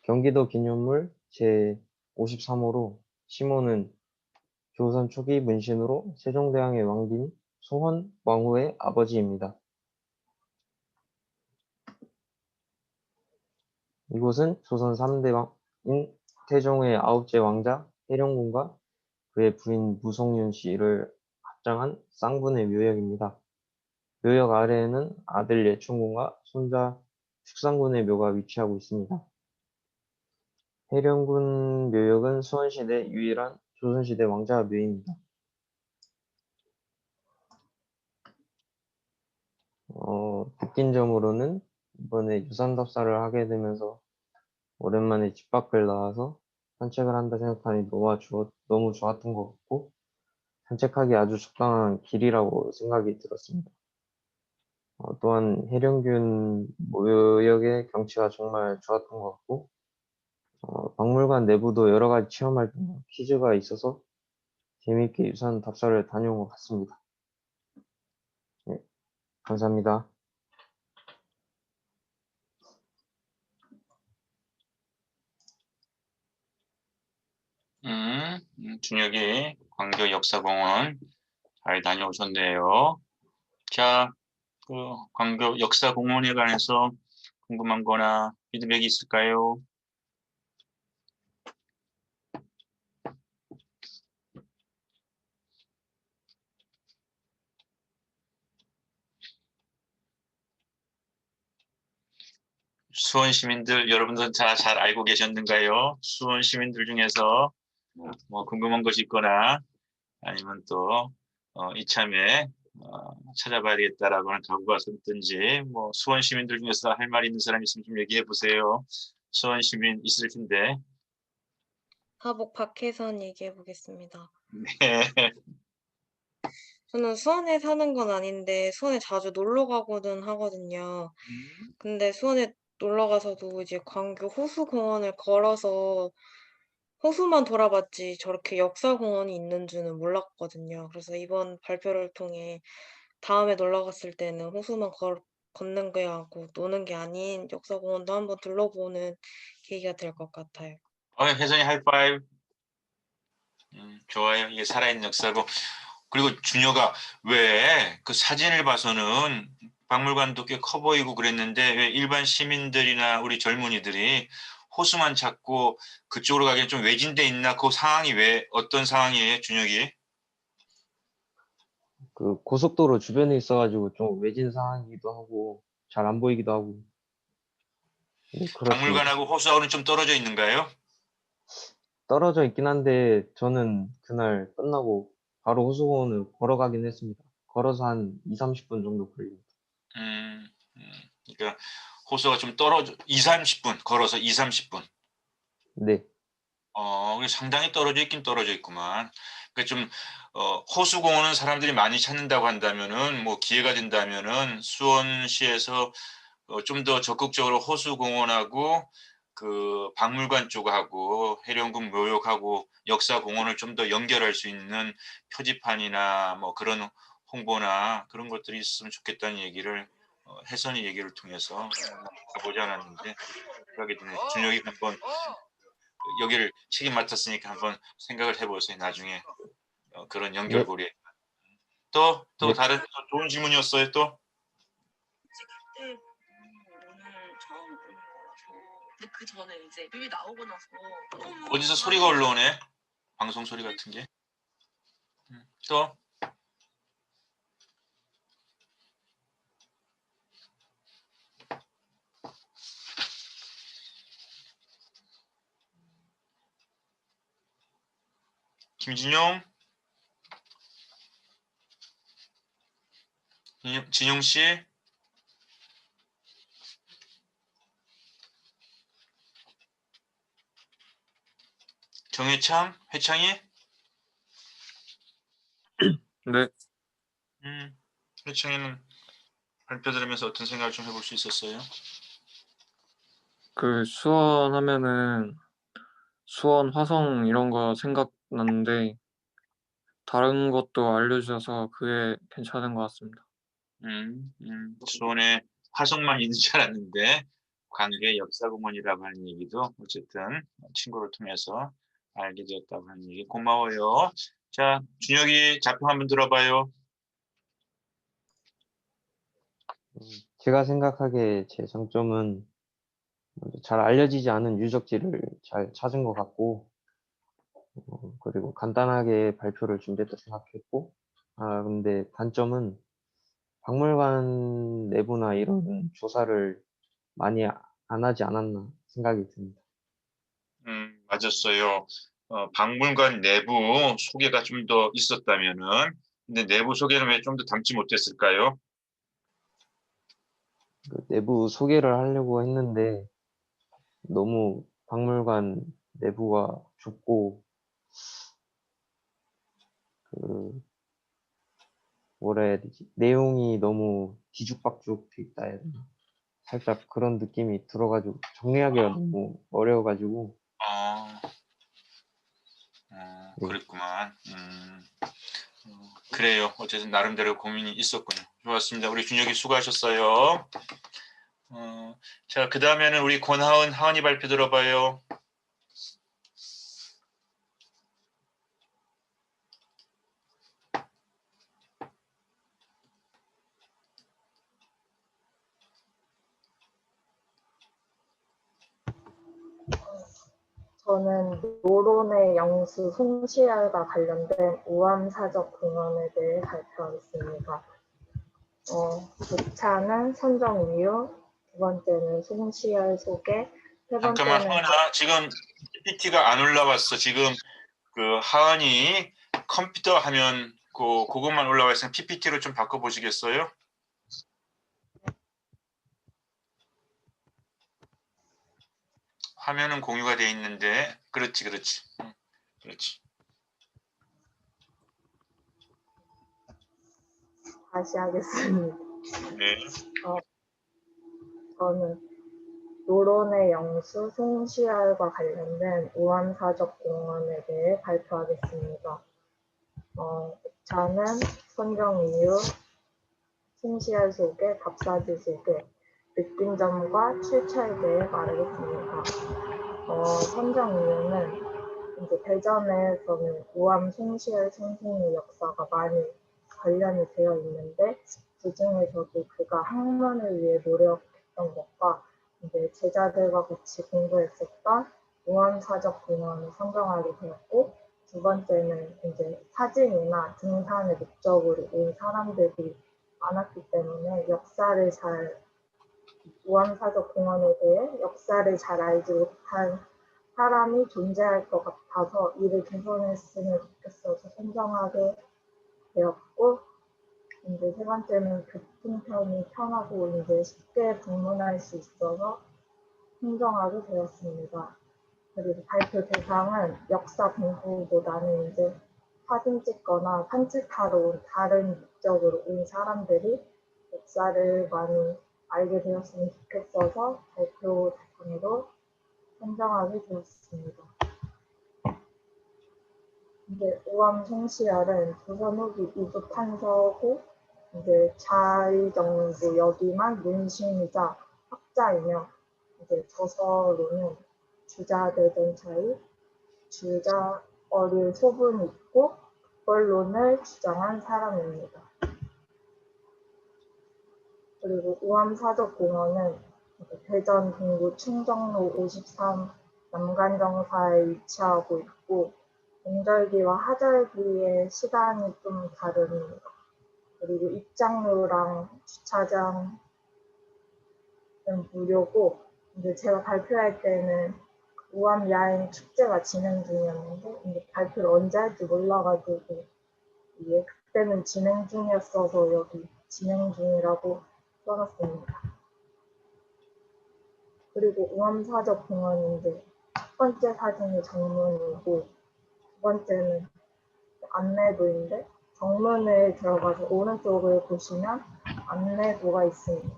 경기도 기념물 제53호로 시몬은 조선 초기 문신으로 세종대왕의 왕비인 소헌 왕후의 아버지입니다. 이곳은 조선 3대 왕인 태종의 9째 왕자 해룡군과 그의 부인 무송윤 씨를 합장한 쌍분의 묘역입니다. 묘역 아래에는 아들 예충군과 손자 축산군의 묘가 위치하고 있습니다. 해룡군 묘역은 수원시대 유일한 조선시대 왕자 묘입니다. 바뀐 점으로는 이번에 유산답사를 하게 되면서 오랜만에 집 밖을 나와서 산책을 한다 생각하니 너무 좋았던 것 같고, 산책하기 아주 적당한 길이라고 생각이 들었습니다. 또한 해룡군 묘역의 경치가 정말 좋았던 것 같고, 박물관 내부도 여러 가지 체험 활동, 퀴즈가 있어서 재미있게 유산 답사를 다녀온 것 같습니다. 네, 감사합니다. 준혁이 광교 역사공원 잘 다녀오셨네요. 자, 그 광교 역사공원에 관해서 궁금한 거나 피드백이 있을까요? 수원 시민들 여러분들 다 잘 알고 계셨는가요? 수원 시민들 중에서 뭐 궁금한 것이 있거나 아니면 또 이참에 찾아봐야 되겠다라고 하는 각오가 있든지 뭐 수원 시민들 중에서 할 말 있는 사람 있으면 좀 얘기해 보세요. 수원 시민 있을 텐데. 하복 박혜선 얘기해 보겠습니다. 네. 저는 수원에 사는 건 아닌데 수원에 자주 놀러 가거든 하거든요. 근데 수원에 놀러 가서도 이제 광교 호수공원을 걸어서 호수만 돌아봤지 저렇게 역사공원이 있는 줄은 몰랐거든요. 그래서 이번 발표를 통해 다음에 놀러 갔을 때는 호수만 걷는 게 하고 노는 게 아닌 역사공원도 한번 둘러보는 계기가 될 것 같아요. 혜선이 하이파이브. 좋아요. 이게 살아있는 역사고. 그리고 준혁아, 왜 그 사진을 봐서는 박물관도 꽤 커 보이고 그랬는데 왜 일반 시민들이나 우리 젊은이들이 호수만 찾고 그쪽으로 가기엔 좀 외진데 있나? 그 상황이 왜 어떤 상황이에요, 준혁이? 그 고속도로 주변에 있어가지고 좀 외진 상황이기도 하고 잘 안 보이기도 하고. 네, 그렇습니다. 박물관하고 호수하고는 좀 떨어져 있는가요? 떨어져 있긴 한데 저는 그날 끝나고 바로 호수공원을 걸어가긴 했습니다. 걸어서 한 20-30분 정도 걸립니다. 그러니까 호수가 좀 떨어져 20-30분 걸어서 20-30분. 네. 상당히 떨어져 있긴 떨어져 있구만. 그러니까 좀 호수공원은 사람들이 많이 찾는다고 한다면은 뭐 기회가 된다면은 수원시에서 좀 더 적극적으로 호수공원하고 그 박물관 쪽하고 해령군 묘역하고 역사공원을 좀 더 연결할 수 있는 표지판이나 뭐 그런 홍보나 그런 것들이 있으면 좋겠다는 얘기를 혜선이 얘기를 통해서 가보지 않았는데 그러게 되네. 준혁이 한번 여기를 책임 맡았으니까 한번 생각을 해보세요. 나중에 그런 연결고리. 네. 또 네. 다른 좋은 질문이었어요. 또 그때 오늘 처음 보는 거라서 근데 그 전에 이제 뮤비 나오고 나서 어디서 소리가 올라오네. 방송 소리 같은 게. 또 김진용, 진용 씨, 정혜창, 회창이. 네. 회창이는 발표 들으면서 어떤 생각을 좀 해볼 수 있었어요? 그 수원 하면은 수원 화성 이런 거 생각났는데 다른 것도 알려주셔서 그게 괜찮은 것 같습니다. 수원에 화성만 있는 줄 알았는데 광교의 역사공원이라고 하는 얘기도 어쨌든 친구를 통해서 알게 되었다고 하는 얘기 고마워요. 자, 준혁이 자평 한번 들어봐요. 제가 생각하기에 제 장점은 먼저 잘 알려지지 않은 유적지를 잘 찾은 것 같고, 그리고 간단하게 발표를 준비했다 생각했고, 근데 단점은 박물관 내부나 이런 조사를 많이 안 하지 않았나 생각이 듭니다. 맞았어요. 박물관 내부 소개가 좀 더 있었다면은, 근데 내부 소개는 왜 좀 더 담지 못했을까요? 그 내부 소개를 하려고 했는데 너무 박물관 내부가 좁고 그 뭐라 해야 되지? 내용이 너무 뒤죽박죽 돼 있다 해야 되나? 살짝 그런 느낌이 들어가지고 정리하기가 너무 어려워가지고 그랬구만. 그래요. 어쨌든 나름대로 고민이 있었군요. 좋았습니다. 우리 준혁이 수고하셨어요. 자, 그 다음에는 우리 권하은, 하은이 발표 들어봐요. 저는 노론의 영수 송시열과 관련된 우암사적 공헌에 대해 발표하겠습니다. 목차는 선정 이유, 두 번째는 송시열 소개, 세 잠깐만, 번째는 하은아, 지금 PPT가 안 올라왔어. 지금 그 하은이 컴퓨터 화면 그것만 올라와 있으면 PPT로 좀 바꿔보시겠어요? 화면은 공유가 돼 있는데, 그렇지. 그렇지. 다시 하겠습니다. 네. 저는 노론의 영수 송시열과 관련된 우암사적 공헌에 대해 발표하겠습니다. 목차는 선정 이유, 송시열 소개, 답사지 소개, 느낀 점과 출처에 대해 말하겠습니다. 선정 이유는 이제 대전에서는 우암 송시열 선생의 역사가 많이 관련이 되어 있는데 그 중에서도 그가 학문을 위해 노력했던 것과 이제 제자들과 같이 공부했었던 우암사적 공헌을 선정하게 되었고, 두 번째는 이제 사진이나 등산의 목적으로 온 사람들이 많았기 때문에 우암사적 공헌에 대해 역사를 잘 알지 못한 사람이 존재할 것 같아서 이를 개선했으면 좋겠어서 선정하게 되었고, 이제 세 번째는 교통편이 편하고 이제 쉽게 방문할 수 있어서 선정하게 되었습니다. 그리고 발표 대상은 역사 공부보다는 이제 사진 찍거나 산책하러 온 다른 목적으로 온 사람들이 역사를 많이 알게 되었으면 좋겠어서 발표 대상으로 선정하게 되었습니다. 이제 우암 송시열은 조선 후기 이주 판서고 이제 자의정부 역임한 문신이자 학자이며 이제 저서로는 주자대전차의 주자 어릴 소분이 있고 국벌론을 주장한 사람입니다. 그리고 우암사적 공헌은 대전 동구 충정로 53 남간정사에 위치하고 있고 동절기와 하절기의 시간이 좀 다릅니다. 그리고 입장료랑 주차장은 무료고 이제 제가 발표할 때는 우암 야행 축제가 진행 중이었는데 이제 발표를 언제 할지 몰라가지고 이게 그때는 진행 중이었어서 여기 진행 중이라고 써놨습니다. 그리고 우암사적 공헌인데 첫 번째 사진이 정문이고 두 번째는 안내도인데 정문에 들어가서 오른쪽을 보시면 안내도가 있습니다.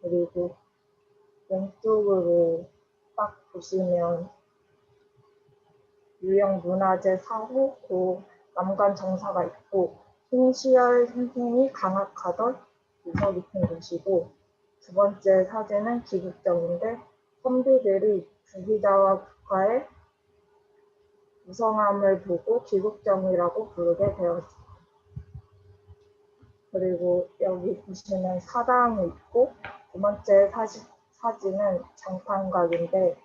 그리고 왼쪽으로 딱 보시면 유형문화재 4호 남관 정사가 있고 송시열 선생이 강학하던 유서 깊은 곳이고, 두 번째 사진은 기국정인데 선비들이 주기자와 국가의 무성함을 보고 기국정이라고 부르게 되었습니다. 그리고 여기 보시면 사당이 있고, 두 번째 사진은 장판각인데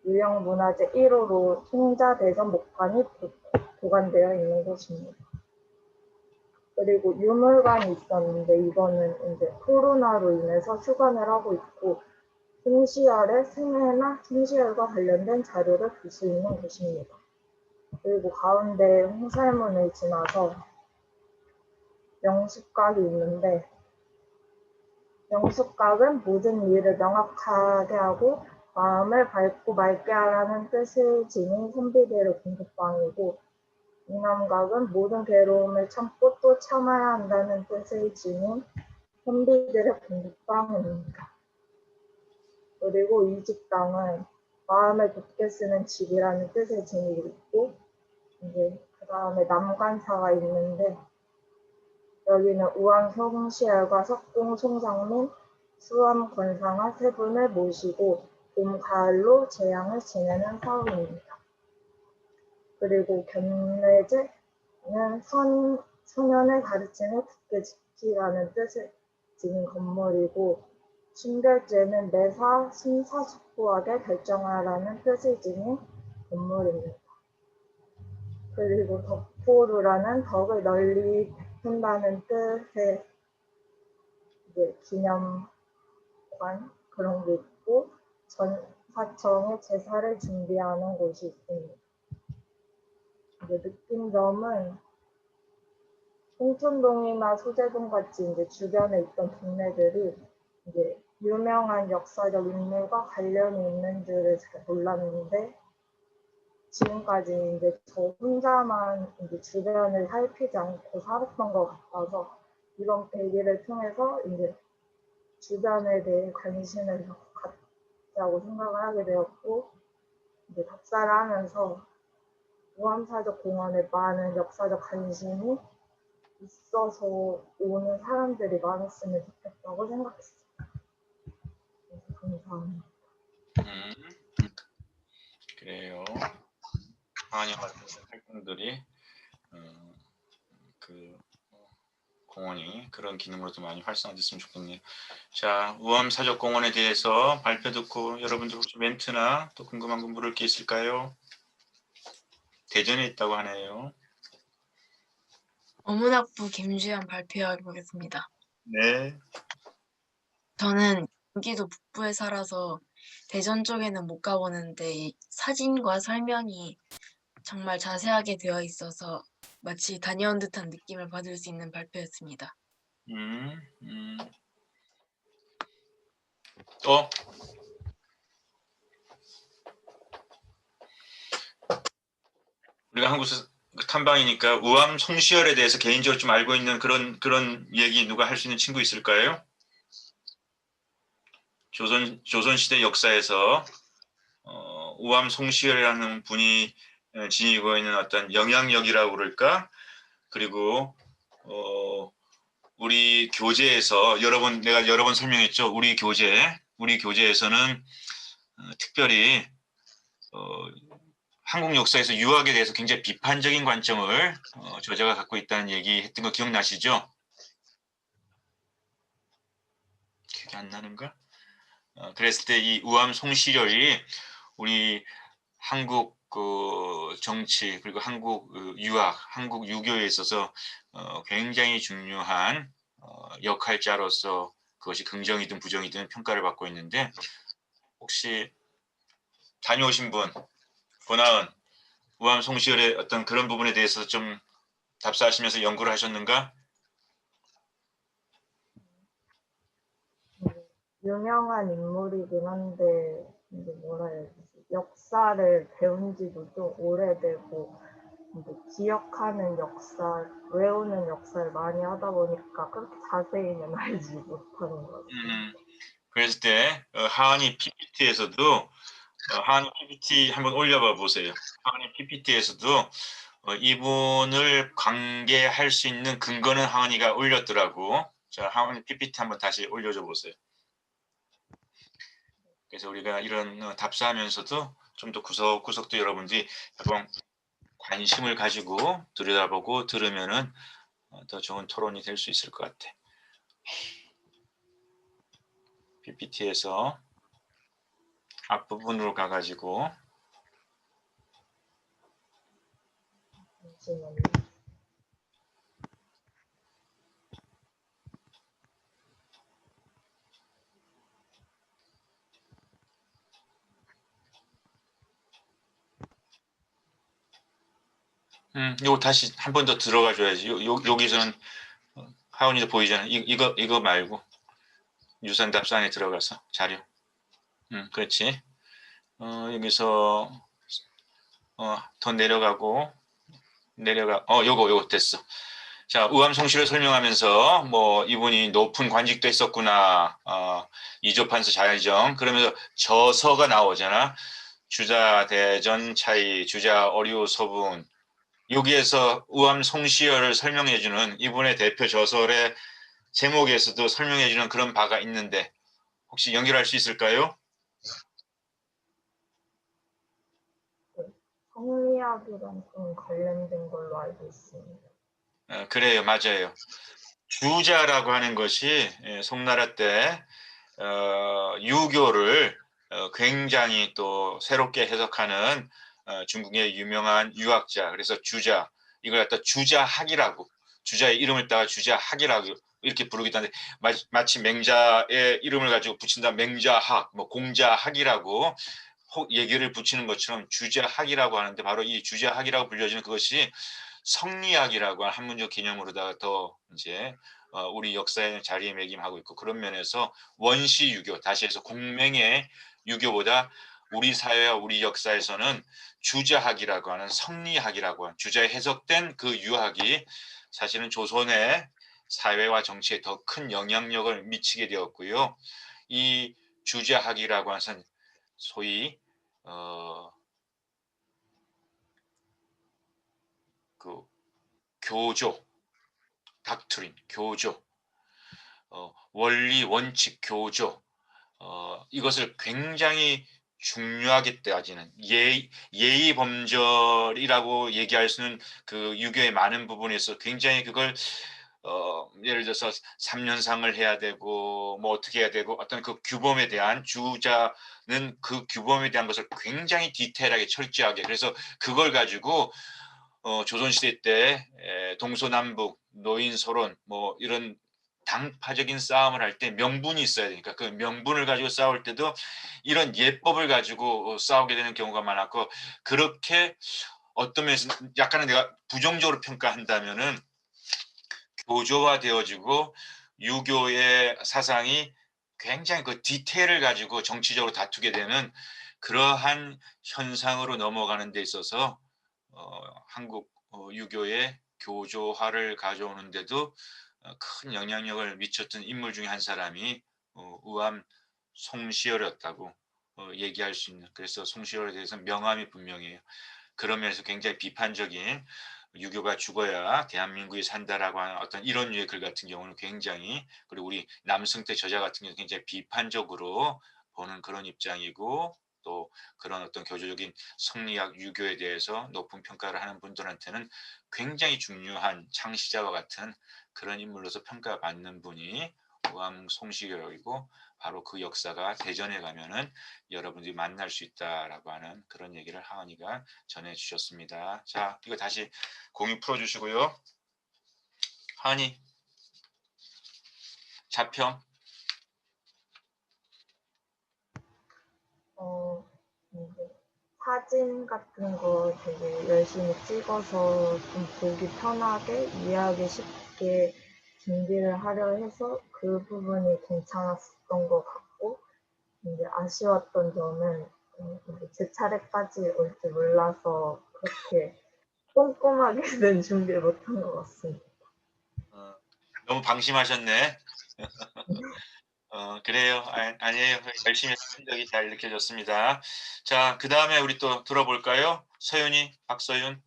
유형문화재 1호로 송자대전 목판이 보관되어 있는 곳입니다. 그리고 유물관이 있었는데 이거는 이제 코로나로 인해서 휴관을 하고 있고 송시열의 생애나 송시열과 관련된 자료를 볼 수 있는 곳입니다. 그리고 가운데 홍살문을 지나서 영숙각이 있는데 영숙각은 모든 일을 명확하게 하고 마음을 밝고 맑게 하라는 뜻을 지닌 선비들의 공부방이고, 이남각은 모든 괴로움을 참고 또 참아야 한다는 뜻을 지닌 선비들의 공부방입니다. 그리고 이직당은 마음을 곱게 쓰는 집이라는 뜻을 지니고 있고, 이제 그 그다음에 남관사가 있는데 여기는 우암 송시열과 석공 송상민, 수암 권상아 세 분을 모시고 봄, 가을로 제양을 지내는 사업입니다. 그리고 견례제는 소년을 가르치는 굳게 지키라는 뜻을 지닌 건물이고 순결제는 매사 심사숙고하게 결정하라는 뜻을 지닌 건물입니다. 그리고 덕포루라는 덕을 널리 베푼다는 뜻의 기념관 그런 게 있고 전사청에 제사를 준비하는 곳이 있습니다. 이제 느낀점은 홍천동이나 소재동 같이 이제 주변에 있던 동네들이 이제 유명한 역사적 인물과 관련이 있는 줄을 잘 몰랐는데 지금까지 이제 저 혼자만 이제 주변을 살피지 않고 살았던 것 같아서 이번 계기를 통해서 이제 주변에 대해 관심을 갖자고 생각을 하게 되었고 이제 답사를 하면서 우암사적공원에 많은 역사적 관심이 있어서 오는 사람들이 많았으면 좋겠다고 생각했습니다. 감사합니다. 그래요. 하은이 같은 활동들이 그 공원이 그런 기능으로 도 많이 활성화됐으면 좋겠네요. 자, 우암사적공원에 대해서 발표 듣고 여러분들 혹시 멘트나 또 궁금한 거 물을 게 있을까요? 대전에 있다고 하네요. 어문학부 김주현 발표해 보겠습니다. 네. 저는 경기도 북부에 살아서 대전 쪽에는 못 가보는데 이 사진과 설명이 정말 자세하게 되어 있어서 마치 다녀온 듯한 느낌을 받을 수 있는 발표였습니다. 또 우리가 한국에서 탐방이니까 우암 송시열에 대해서 개인적으로 좀 알고 있는 그런 얘기 누가 할 수 있는 친구 있을까요? 조선시대 역사에서 우암 송시열이라는 분이 지니고 있는 어떤 영향력이라고 그럴까? 그리고 우리 교재에서 내가 여러 번 설명했죠. 우리 교재에서는 특별히 한국 역사에서 유학에 대해서 굉장히 비판적인 관점을 저자가 갖고 있다는 얘기 했던 거 기억나시죠? 기억이 안 나는가? 그랬을 때 이 우암 송시열이 우리 한국 정치 그리고 한국 유학, 한국 유교에 있어서 굉장히 중요한 역할자로서 그것이 긍정이든 부정이든 평가를 받고 있는데 혹시 다녀오신 분, 고나은, 우암 송시열의 어떤 그런 부분에 대해서 좀 답사하시면서 연구를 하셨는가? 유명한 인물이긴 한데 이제 뭐라 해야 되지? 역사를 배운 지도 좀 오래되고 이제 기억하는 역사, 외우는 역사를 많이 하다 보니까 그렇게 자세히는 알지 못하는 것 같아요. 그랬을 때 하은이 PPT에서도 하은이 PPT 한번 올려봐 보세요. 하은이 PPT에서도 이분을 관계할 수 있는 근거는 하은이가 올렸더라고. 자, 하은이 PPT 한번 다시 올려줘 보세요. 그래서 우리가 이런 답사하면서도 좀 더 구석구석도 여러분들이 한번 관심을 가지고 들여다보고 들으면은 더 좋은 토론이 될 수 있을 것 같아. PPT에서 앞부분으로 가가지고 요거 다시 한 번 더 들어가 줘야지. 여기서는 하은이도 보이잖아. 이거 말고 유산 답사 안에 들어가서 자료. 그렇지. 여기서 더 내려가고 요거 됐어. 자, 우암 송시를 설명하면서 뭐 이분이 높은 관직도 했었구나. 이조판서 자의정 그러면서 저서가 나오잖아. 주자 대전 차이, 주자 어류 서분, 여기에서 우암 송시열을 설명해주는 이분의 대표 저설의 제목에서도 설명해주는 그런 바가 있는데 혹시 연결할 수 있을까요? 성리학이랑 좀 관련된 걸로 알고 있습니다. 그래요, 맞아요. 주자라고 하는 것이 송나라 때 유교를 굉장히 또 새롭게 해석하는 중국의 유명한 유학자, 그래서 주자, 이걸 갖다 주자학이라고, 주자의 이름을 따가 주자학이라고 이렇게 부르기도 하는데 마치 맹자의 이름을 가지고 붙인다 맹자학, 뭐 공자학이라고 얘기를 붙이는 것처럼 주자학이라고 하는데 바로 이 주자학이라고 불려지는 그것이 성리학이라고 하는 한문적 개념으로다가 더 이제 우리 역사에 자리매김하고 있고, 그런 면에서 원시 유교, 다시 해서 공맹의 유교보다 우리 사회와 우리 역사에서는 주자학이라고 하는 성리학이라고 하는 주자에 해석된 그 유학이 사실은 조선의 사회와 정치에 더 큰 영향력을 미치게 되었고요. 이 주자학이라고 하는 것은 소위 그 교조, 닥트린, 교조, 원리, 원칙, 교조, 이것을 굉장히 중요하게 따지는 예의 범절이라고 얘기할 수는 그 유교의 많은 부분에서 굉장히 그걸 예를 들어서 3년상을 해야 되고 뭐 어떻게 해야 되고 어떤 그 규범에 대한 주자는 그 규범에 대한 것을 굉장히 디테일하게 철저하게, 그래서 그걸 가지고 조선시대 때 동서남북 노인 서론 뭐 이런 당파적인 싸움을 할 때 명분이 있어야 되니까 그 명분을 가지고 싸울 때도 이런 예법을 가지고 싸우게 되는 경우가 많았고, 그렇게 어떤 면에서 약간은 내가 부정적으로 평가한다면은 교조화되어지고 유교의 사상이 굉장히 그 디테일을 가지고 정치적으로 다투게 되는 그러한 현상으로 넘어가는 데 있어서 한국 유교의 교조화를 가져오는데도 큰 영향력을 미쳤던 인물 중에 한 사람이 우암 송시열이었다고 얘기할 수 있는, 그래서 송시열에 대해서 명함이 분명해요. 그런 면에서 굉장히 비판적인, 유교가 죽어야 대한민국이 산다라고 하는 어떤 이런 류의 글 같은 경우는 굉장히, 그리고 우리 남승태 저자 같은 경우는 굉장히 비판적으로 보는 그런 입장이고, 또 그런 어떤 교조적인 성리학 유교에 대해서 높은 평가를 하는 분들한테는 굉장히 중요한 창시자와 같은 그런 인물로서 평가받는 분이 우암 송시열이고, 바로 그 역사가 대전에 가면은 여러분들이 만날 수 있다라고 하는 그런 얘기를 하은이가 전해주셨습니다. 자, 이거 다시 공유 풀어주시고요. 하은이, 자평. 이제 사진 같은 거 되게 열심히 찍어서 좀 보기 편하게 이해하기 쉽게 준비를 하려 해서 그 부분이 괜찮았던 것 같고, 이제 아쉬웠던 점은 이제 제 차례까지 올 줄 몰라서 그렇게 꼼꼼하게는 준비를 못한 것 같습니다. 너무 방심하셨네. 그래요. 아니에요. 열심히 했던 적이 잘 느껴졌습니다. 자, 그 다음에 우리 또 들어볼까요? 서윤이, 박서윤.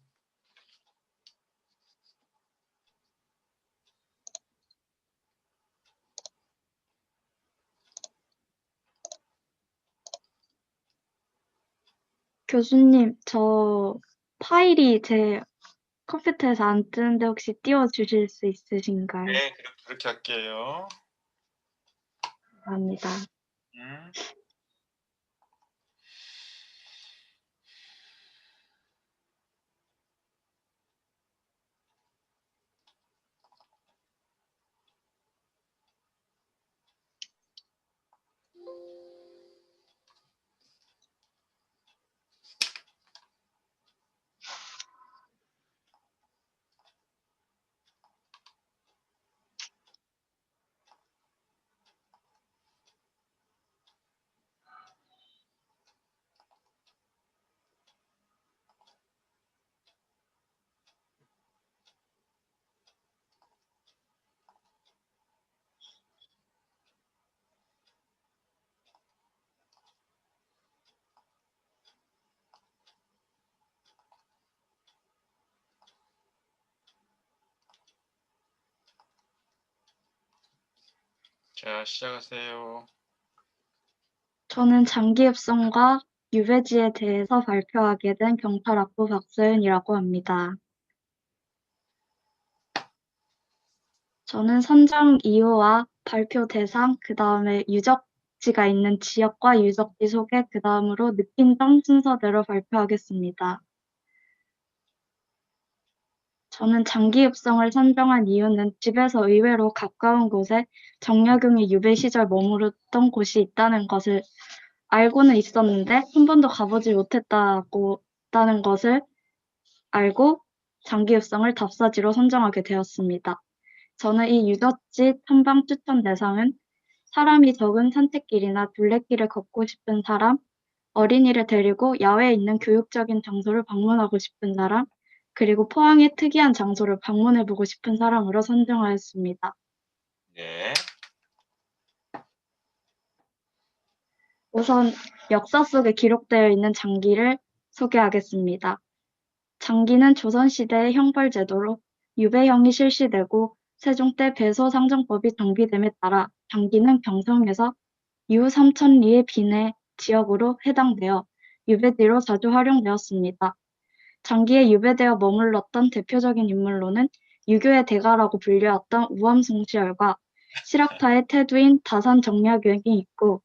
교수님, 저 파일이 제 컴퓨터에서 안 뜨는데 혹시 띄워주실 수 있으신가요? 네, 그렇게 할게요. 감사합니다. 자, 시작하세요. 저는 장기읍성과 유배지에 대해서 발표하게 된 경찰학부 박서윤이라고 합니다. 저는 선정 이유와 발표 대상, 그 다음에 유적지가 있는 지역과 유적지 소개, 그 다음으로 느낀 점 순서대로 발표하겠습니다. 저는 장기읍성을 선정한 이유는 집에서 의외로 가까운 곳에 정약용이 유배 시절 머무르던 곳이 있다는 것을 알고는 있었는데 한 번도 가보지 못했다는 것을 알고 장기읍성을 답사지로 선정하게 되었습니다. 저는 이 유적지 탐방 추천 대상은 사람이 적은 산책길이나 둘레길을 걷고 싶은 사람, 어린이를 데리고 야외에 있는 교육적인 장소를 방문하고 싶은 사람, 그리고 포항의 특이한 장소를 방문해보고 싶은 사람으로 선정하였습니다. 네. 우선 역사 속에 기록되어 있는 장기를 소개하겠습니다. 장기는 조선시대의 형벌제도로 유배형이 실시되고 세종 때 배소상정법이 정비됨에 따라 장기는 경성에서 유 3,000리의 비내 지역으로 해당되어 유배지로 자주 활용되었습니다. 장기에 유배되어 머물렀던 대표적인 인물로는 유교의 대가라고 불리웠던 우암송시열과 실학파의 태두인 다산 정약용이 있고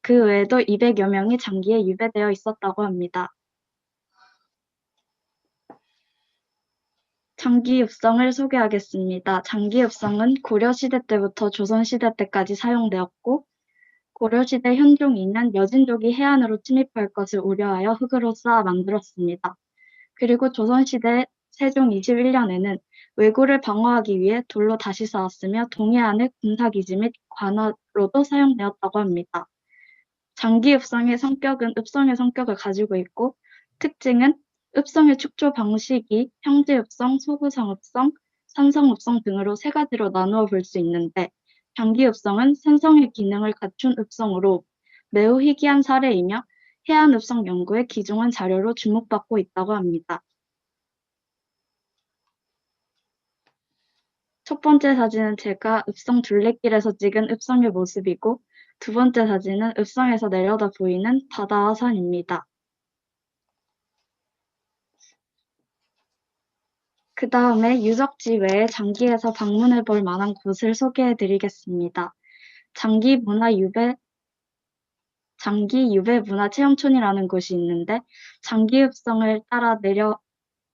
그 외에도 200여 명이 장기에 유배되어 있었다고 합니다. 장기읍성을 소개하겠습니다. 장기읍성은 고려시대 때부터 조선시대 때까지 사용되었고 고려시대 현종 2년 여진족이 해안으로 침입할 것을 우려하여 흙으로 쌓아 만들었습니다. 그리고 조선시대 세종 21년에는 왜구를 방어하기 위해 돌로 다시 쌓았으며 동해안의 군사기지 및 관하로도 사용되었다고 합니다. 장기읍성의 성격은 읍성의 성격을 가지고 있고 특징은 읍성의 축조 방식이 형제읍성, 소구상읍성, 산성읍성 등으로 세 가지로 나누어 볼 수 있는데 장기읍성은 산성의 기능을 갖춘 읍성으로 매우 희귀한 사례이며 해안읍성 연구의 귀중한 자료로 주목받고 있다고 합니다. 첫 번째 사진은 제가 읍성 둘레길에서 찍은 읍성의 모습이고 두 번째 사진은 읍성에서 내려다 보이는 바다와 산입니다. 그 다음에 유적지 외에 장기에서 방문해 볼 만한 곳을 소개해 드리겠습니다. 장기 유배 문화 체험촌이라는 곳이 있는데 장기읍성을 따라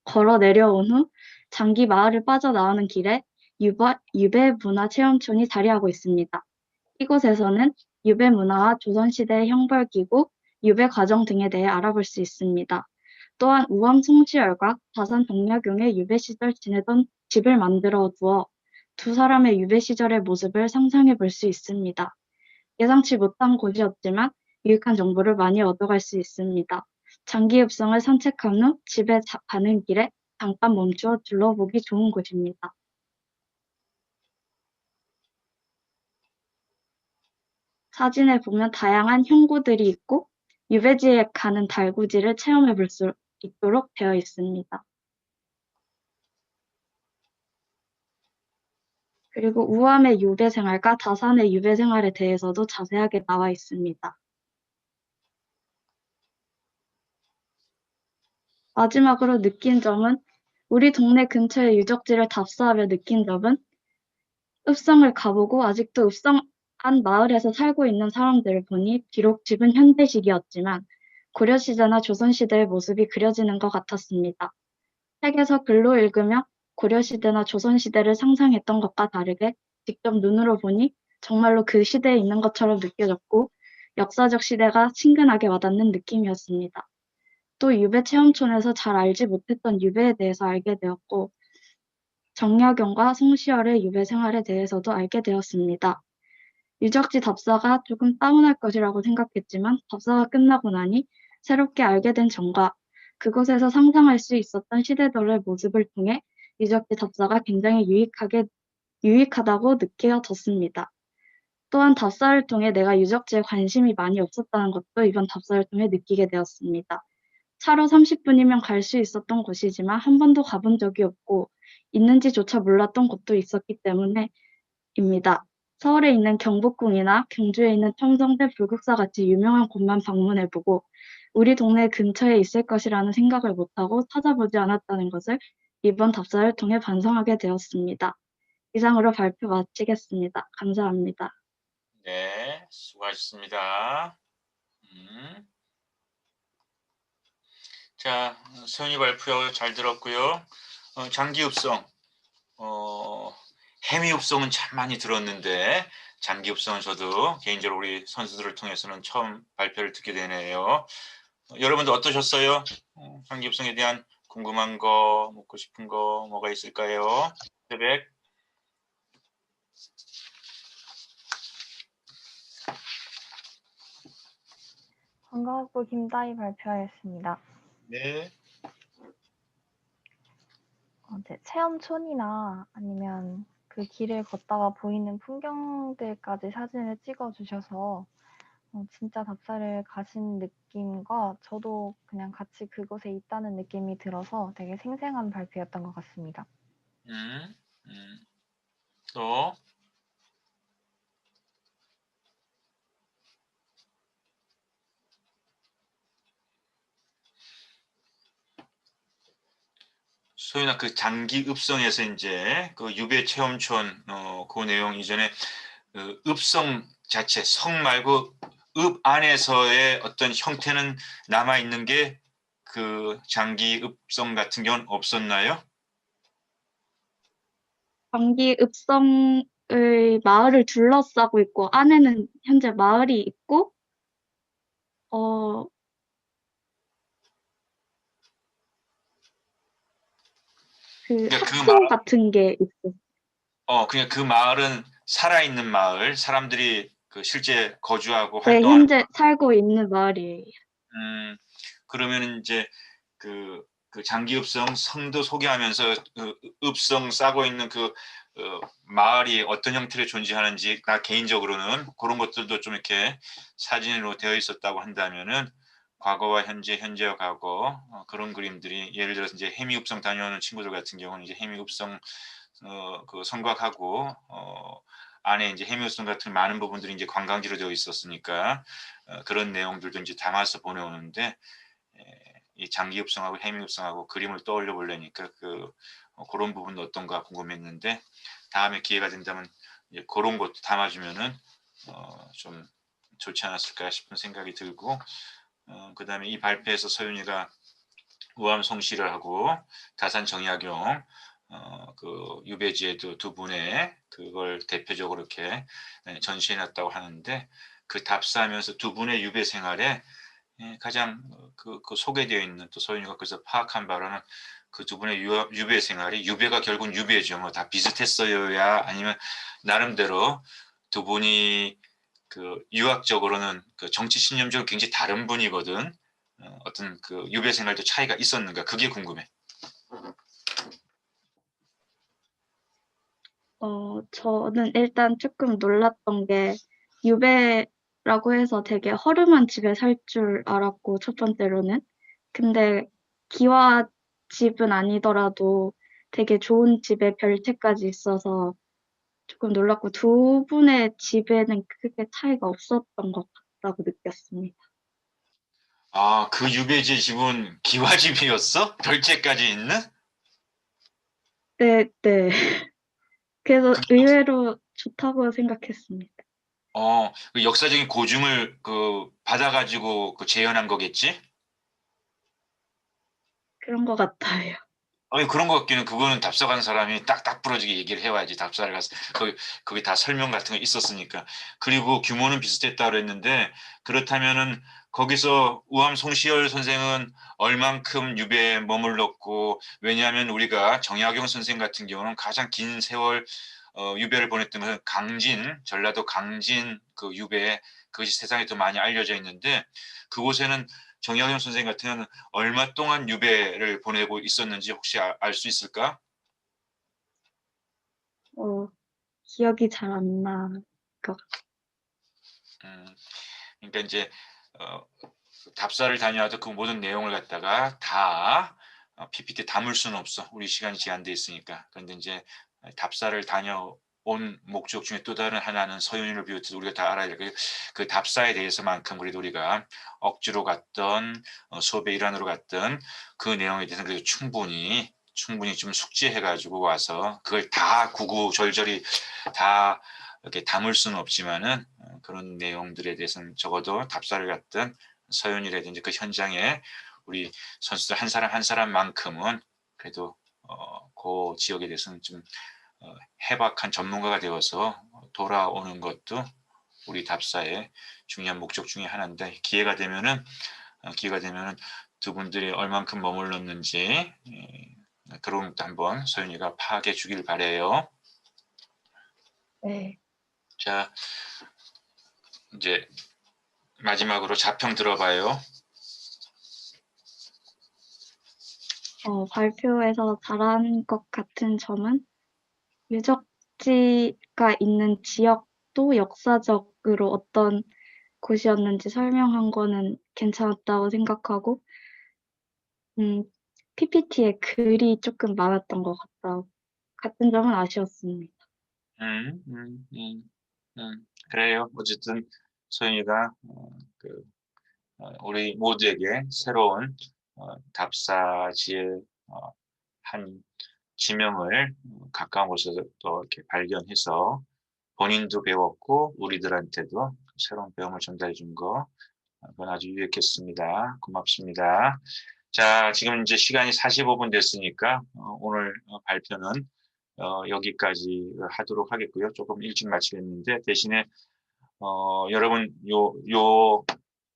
걸어 내려온 후 장기 마을을 빠져나오는 길에 유배 문화 체험촌이 자리하고 있습니다. 이곳에서는 유배 문화와 조선시대의 형벌기구, 유배 과정 등에 대해 알아볼 수 있습니다. 또한 우암 송시열과 다산 정약용의 유배 시절 지내던 집을 만들어 두어 두 사람의 유배 시절의 모습을 상상해 볼 수 있습니다. 예상치 못한 곳이었지만 유익한 정보를 많이 얻어갈 수 있습니다. 장기읍성을 산책한 후 집에 가는 길에 잠깐 멈추어 둘러보기 좋은 곳입니다. 사진에 보면 다양한 형구들이 있고 유배지에 가는 달구지를 체험해 볼 수 있도록 되어 있습니다. 그리고 우암의 유배 생활과 다산의 유배 생활에 대해서도 자세하게 나와 있습니다. 마지막으로 느낀 점은 우리 동네 근처의 유적지를 답사하며 느낀 점은 읍성을 가보고 아직도 읍성 안 마을에서 살고 있는 사람들을 보니 비록 집은 현대식이었지만 고려시대나 조선시대의 모습이 그려지는 것 같았습니다. 책에서 글로 읽으며 고려시대나 조선시대를 상상했던 것과 다르게 직접 눈으로 보니 정말로 그 시대에 있는 것처럼 느껴졌고 역사적 시대가 친근하게 와닿는 느낌이었습니다. 또 유배 체험촌에서 잘 알지 못했던 유배에 대해서 알게 되었고 정약용과 송시열의 유배 생활에 대해서도 알게 되었습니다. 유적지 답사가 조금 따분할 것이라고 생각했지만 답사가 끝나고 나니 새롭게 알게 된 점과 그곳에서 상상할 수 있었던 시대들의 모습을 통해 유적지 답사가 굉장히 유익하다고 느껴졌습니다. 또한 답사를 통해 내가 유적지에 관심이 많이 없었다는 것도 이번 답사를 통해 느끼게 되었습니다. 차로 30분이면 갈 수 있었던 곳이지만 한 번도 가본 적이 없고 있는지조차 몰랐던 곳도 있었기 때문에입니다. 서울에 있는 경복궁이나 경주에 있는 청성대 불국사 같이 유명한 곳만 방문해보고 우리 동네 근처에 있을 것이라는 생각을 못하고 찾아보지 않았다는 것을 이번 답사를 통해 반성하게 되었습니다. 이상으로 발표 마치겠습니다. 감사합니다. 네, 수고하셨습니다. 자, 서윤이 발표 잘 들었고요. 장기읍성, 해미읍성은 참 많이 들었는데 장기읍성은 저도 개인적으로 우리 선수들을 통해서는 처음 발표를 듣게 되네요. 여러분들 어떠셨어요? 장기읍성에 대한 궁금한 거, 묻고 싶은 거 뭐가 있을까요? 태백. 관광학부 김다희 발표하였습니다. 네. 이제 체험촌이나 아니면 그 길을 걷다가 보이는 풍경들까지 사진을 찍어 주셔서 진짜 답사를 가신 느낌과 저도 그냥 같이 그곳에 있다는 느낌이 들어서 되게 생생한 발표였던 것 같습니다. 또 소연아, 그 장기읍성에서 이제 그 유배 체험촌 그 내용 이전에 그 읍성 자체 성 말고 읍 안에서의 어떤 형태는 남아 있는 게 그 장기읍성 같은 경우는 없었나요? 장기읍성의 마을을 둘러싸고 있고 안에는 현재 마을이 있고 그 그러니까 그 학교 마을, 같은 게 있어요. 그냥 그 마을은 살아있는 마을, 사람들이 그 실제 거주하고 네, 활동하는. 현재 살고 있는 마을이에요. 그러면 이제 그 장기읍성 성도 소개하면서 그 읍성 싸고 있는 그 마을이 어떤 형태로 존재하는지 나 개인적으로는 그런 것들도 좀 이렇게 사진으로 되어 있었다고 한다면은 과거와 현재, 현재와 과거 그런 그림들이 예를 들어서 이제 해미읍성 다녀오는 친구들 같은 경우는 이제 해미읍성 그 성곽하고 안에 이제 해미읍성 같은 많은 부분들이 이제 관광지로 되어 있었으니까 그런 내용들도 이제 담아서 보내오는데 이 장기읍성하고 해미읍성하고 그림을 떠올려 보려니까 그런 부분도 어떤가 궁금했는데 다음에 기회가 된다면 이제 그런 것도 담아주면은 좀 좋지 않았을까 싶은 생각이 들고 그다음에 이 발표에서 서윤이가 우암송시를 하고 다산 정약용 그 유배지에도 두 분의 그걸 대표적으로 이렇게 전시해놨다고 하는데 그 답사하면서 두 분의 유배 생활에 가장 그 소개되어 있는 또 소윤이가 그래서 파악한 바로는 그 두 분의 유배 생활이 유배가 결국은 유배죠. 뭐 다 비슷했어요야 아니면 나름대로 두 분이 그 유학적으로는 그 정치 신념적으로 굉장히 다른 분이거든. 어떤 그 유배 생활도 차이가 있었는가 그게 궁금해. 저는 일단 조금 놀랐던 게 유배라고 해서 되게 허름한 집에 살 줄 알았고 첫 번째로는 근데 기와 집은 아니더라도 되게 좋은 집에 별채까지 있어서 조금 놀랐고 두 분의 집에는 크게 차이가 없었던 것 같다고 느꼈습니다. 아, 그 유배지 집은 기와집이었어? 별채까지 있는? 네, 네. 그래서 의외로 좋다고 생각했습니다. 그 역사적인 고증을 그 받아가지고 그 재현한 거겠지? 그런 것 같아요. 아니 그런 것 같기는 그거는 답사간 사람이 딱딱 부러지게 얘기를 해와야지 답사를 가서 거기 다 설명 같은 거 있었으니까 그리고 규모는 비슷했다 그랬는데 그렇다면은 거기서 우암 송시열 선생은 얼만큼 유배에 머물렀고 왜냐하면 우리가 정약용 선생 같은 경우는 가장 긴 세월 유배를 보냈던 것은 강진 전라도 강진 그 유배 그것이 세상에 더 많이 알려져 있는데 그곳에는 정약용 선생 같은 경우는 얼마 동안 유배를 보내고 있었는지 혹시 알 수 있을까? 기억이 잘 안 나. 그러니까 이제 답사를 다녀와도 그 모든 내용을 갖다가 다 PPT 담을 수는 없어. 우리 시간이 제한돼 있으니까. 그런데 이제 답사를 다녀온 온 목적 중에 또 다른 하나는 서윤이를 비롯해서 우리가 다 알아야 될 그 답사에 대해서만큼 그래도 우리가 억지로 갔던 수업의 일환으로 갔던 그 내용에 대해서는 그래도 충분히 좀 숙지해가지고 와서 그걸 다 구구절절히 다 이렇게 담을 수는 없지만은 그런 내용들에 대해서는 적어도 답사를 갔던 서윤이라든지 그 현장에 우리 선수들 한 사람 한 사람만큼은 그래도 그 지역에 대해서는 좀 해박한 전문가가 되어서 돌아오는 것도 우리 답사의 중요한 목적 중에 하나인데 기회가 되면은 두 분들이 얼만큼 머물렀는지 그런 것도 한번 서윤이가 파악해 주길 바래요. 네. 자, 이제 마지막으로 자평 들어봐요. 발표에서 잘한 것 같은 점은 유적지가 있는 지역도 역사적으로 어떤 곳이었는지 설명한 거는 괜찮았다고 생각하고, PPT에 글이 조금 많았던 것 같은 점은 아쉬웠습니다. 그래요. 어쨌든 소연이가 우리 모두에게 새로운 답사지의 한 지명을 가까운 곳에서 또 이렇게 발견해서 본인도 배웠고 우리들한테도 새로운 배움을 전달해 준 거 그건 아주 유익했습니다. 고맙습니다. 자, 지금 이제 시간이 45분 됐으니까 오늘 발표는 여기까지 하도록 하겠고요. 조금 일찍 마치겠는데 대신에 여러분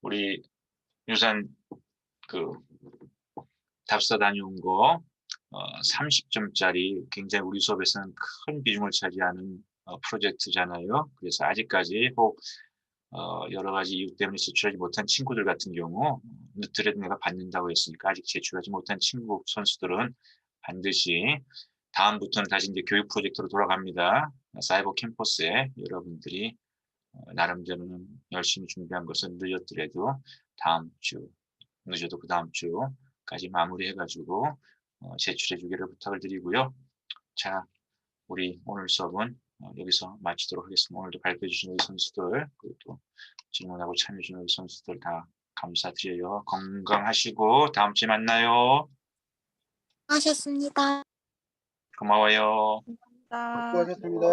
우리 유산 답사 다녀온 거 30점짜리 굉장히 우리 수업에서는 큰 비중을 차지하는 프로젝트잖아요. 그래서 아직까지 혹 여러 가지 이유 때문에 제출하지 못한 친구들 같은 경우 늦더라도 내가 받는다고 했으니까 아직 제출하지 못한 친구 선수들은 반드시 다음부터는 다시 이제 교육 프로젝트로 돌아갑니다. 사이버 캠퍼스에 여러분들이 나름대로는 열심히 준비한 것은 늦었더라도 다음 주, 늦어도 그 다음 주까지 마무리해가지고 제출해 주기를 부탁을 드리고요. 자, 우리 오늘 수업은 여기서 마치도록 하겠습니다. 오늘도 발표해 주신 우리 선수들 그리고 또 질문하고 참여해 주신 우리 선수들 다 감사드려요. 건강하시고 다음 주에 만나요. 하셨습니다. 고마워요. 수고하셨습니다.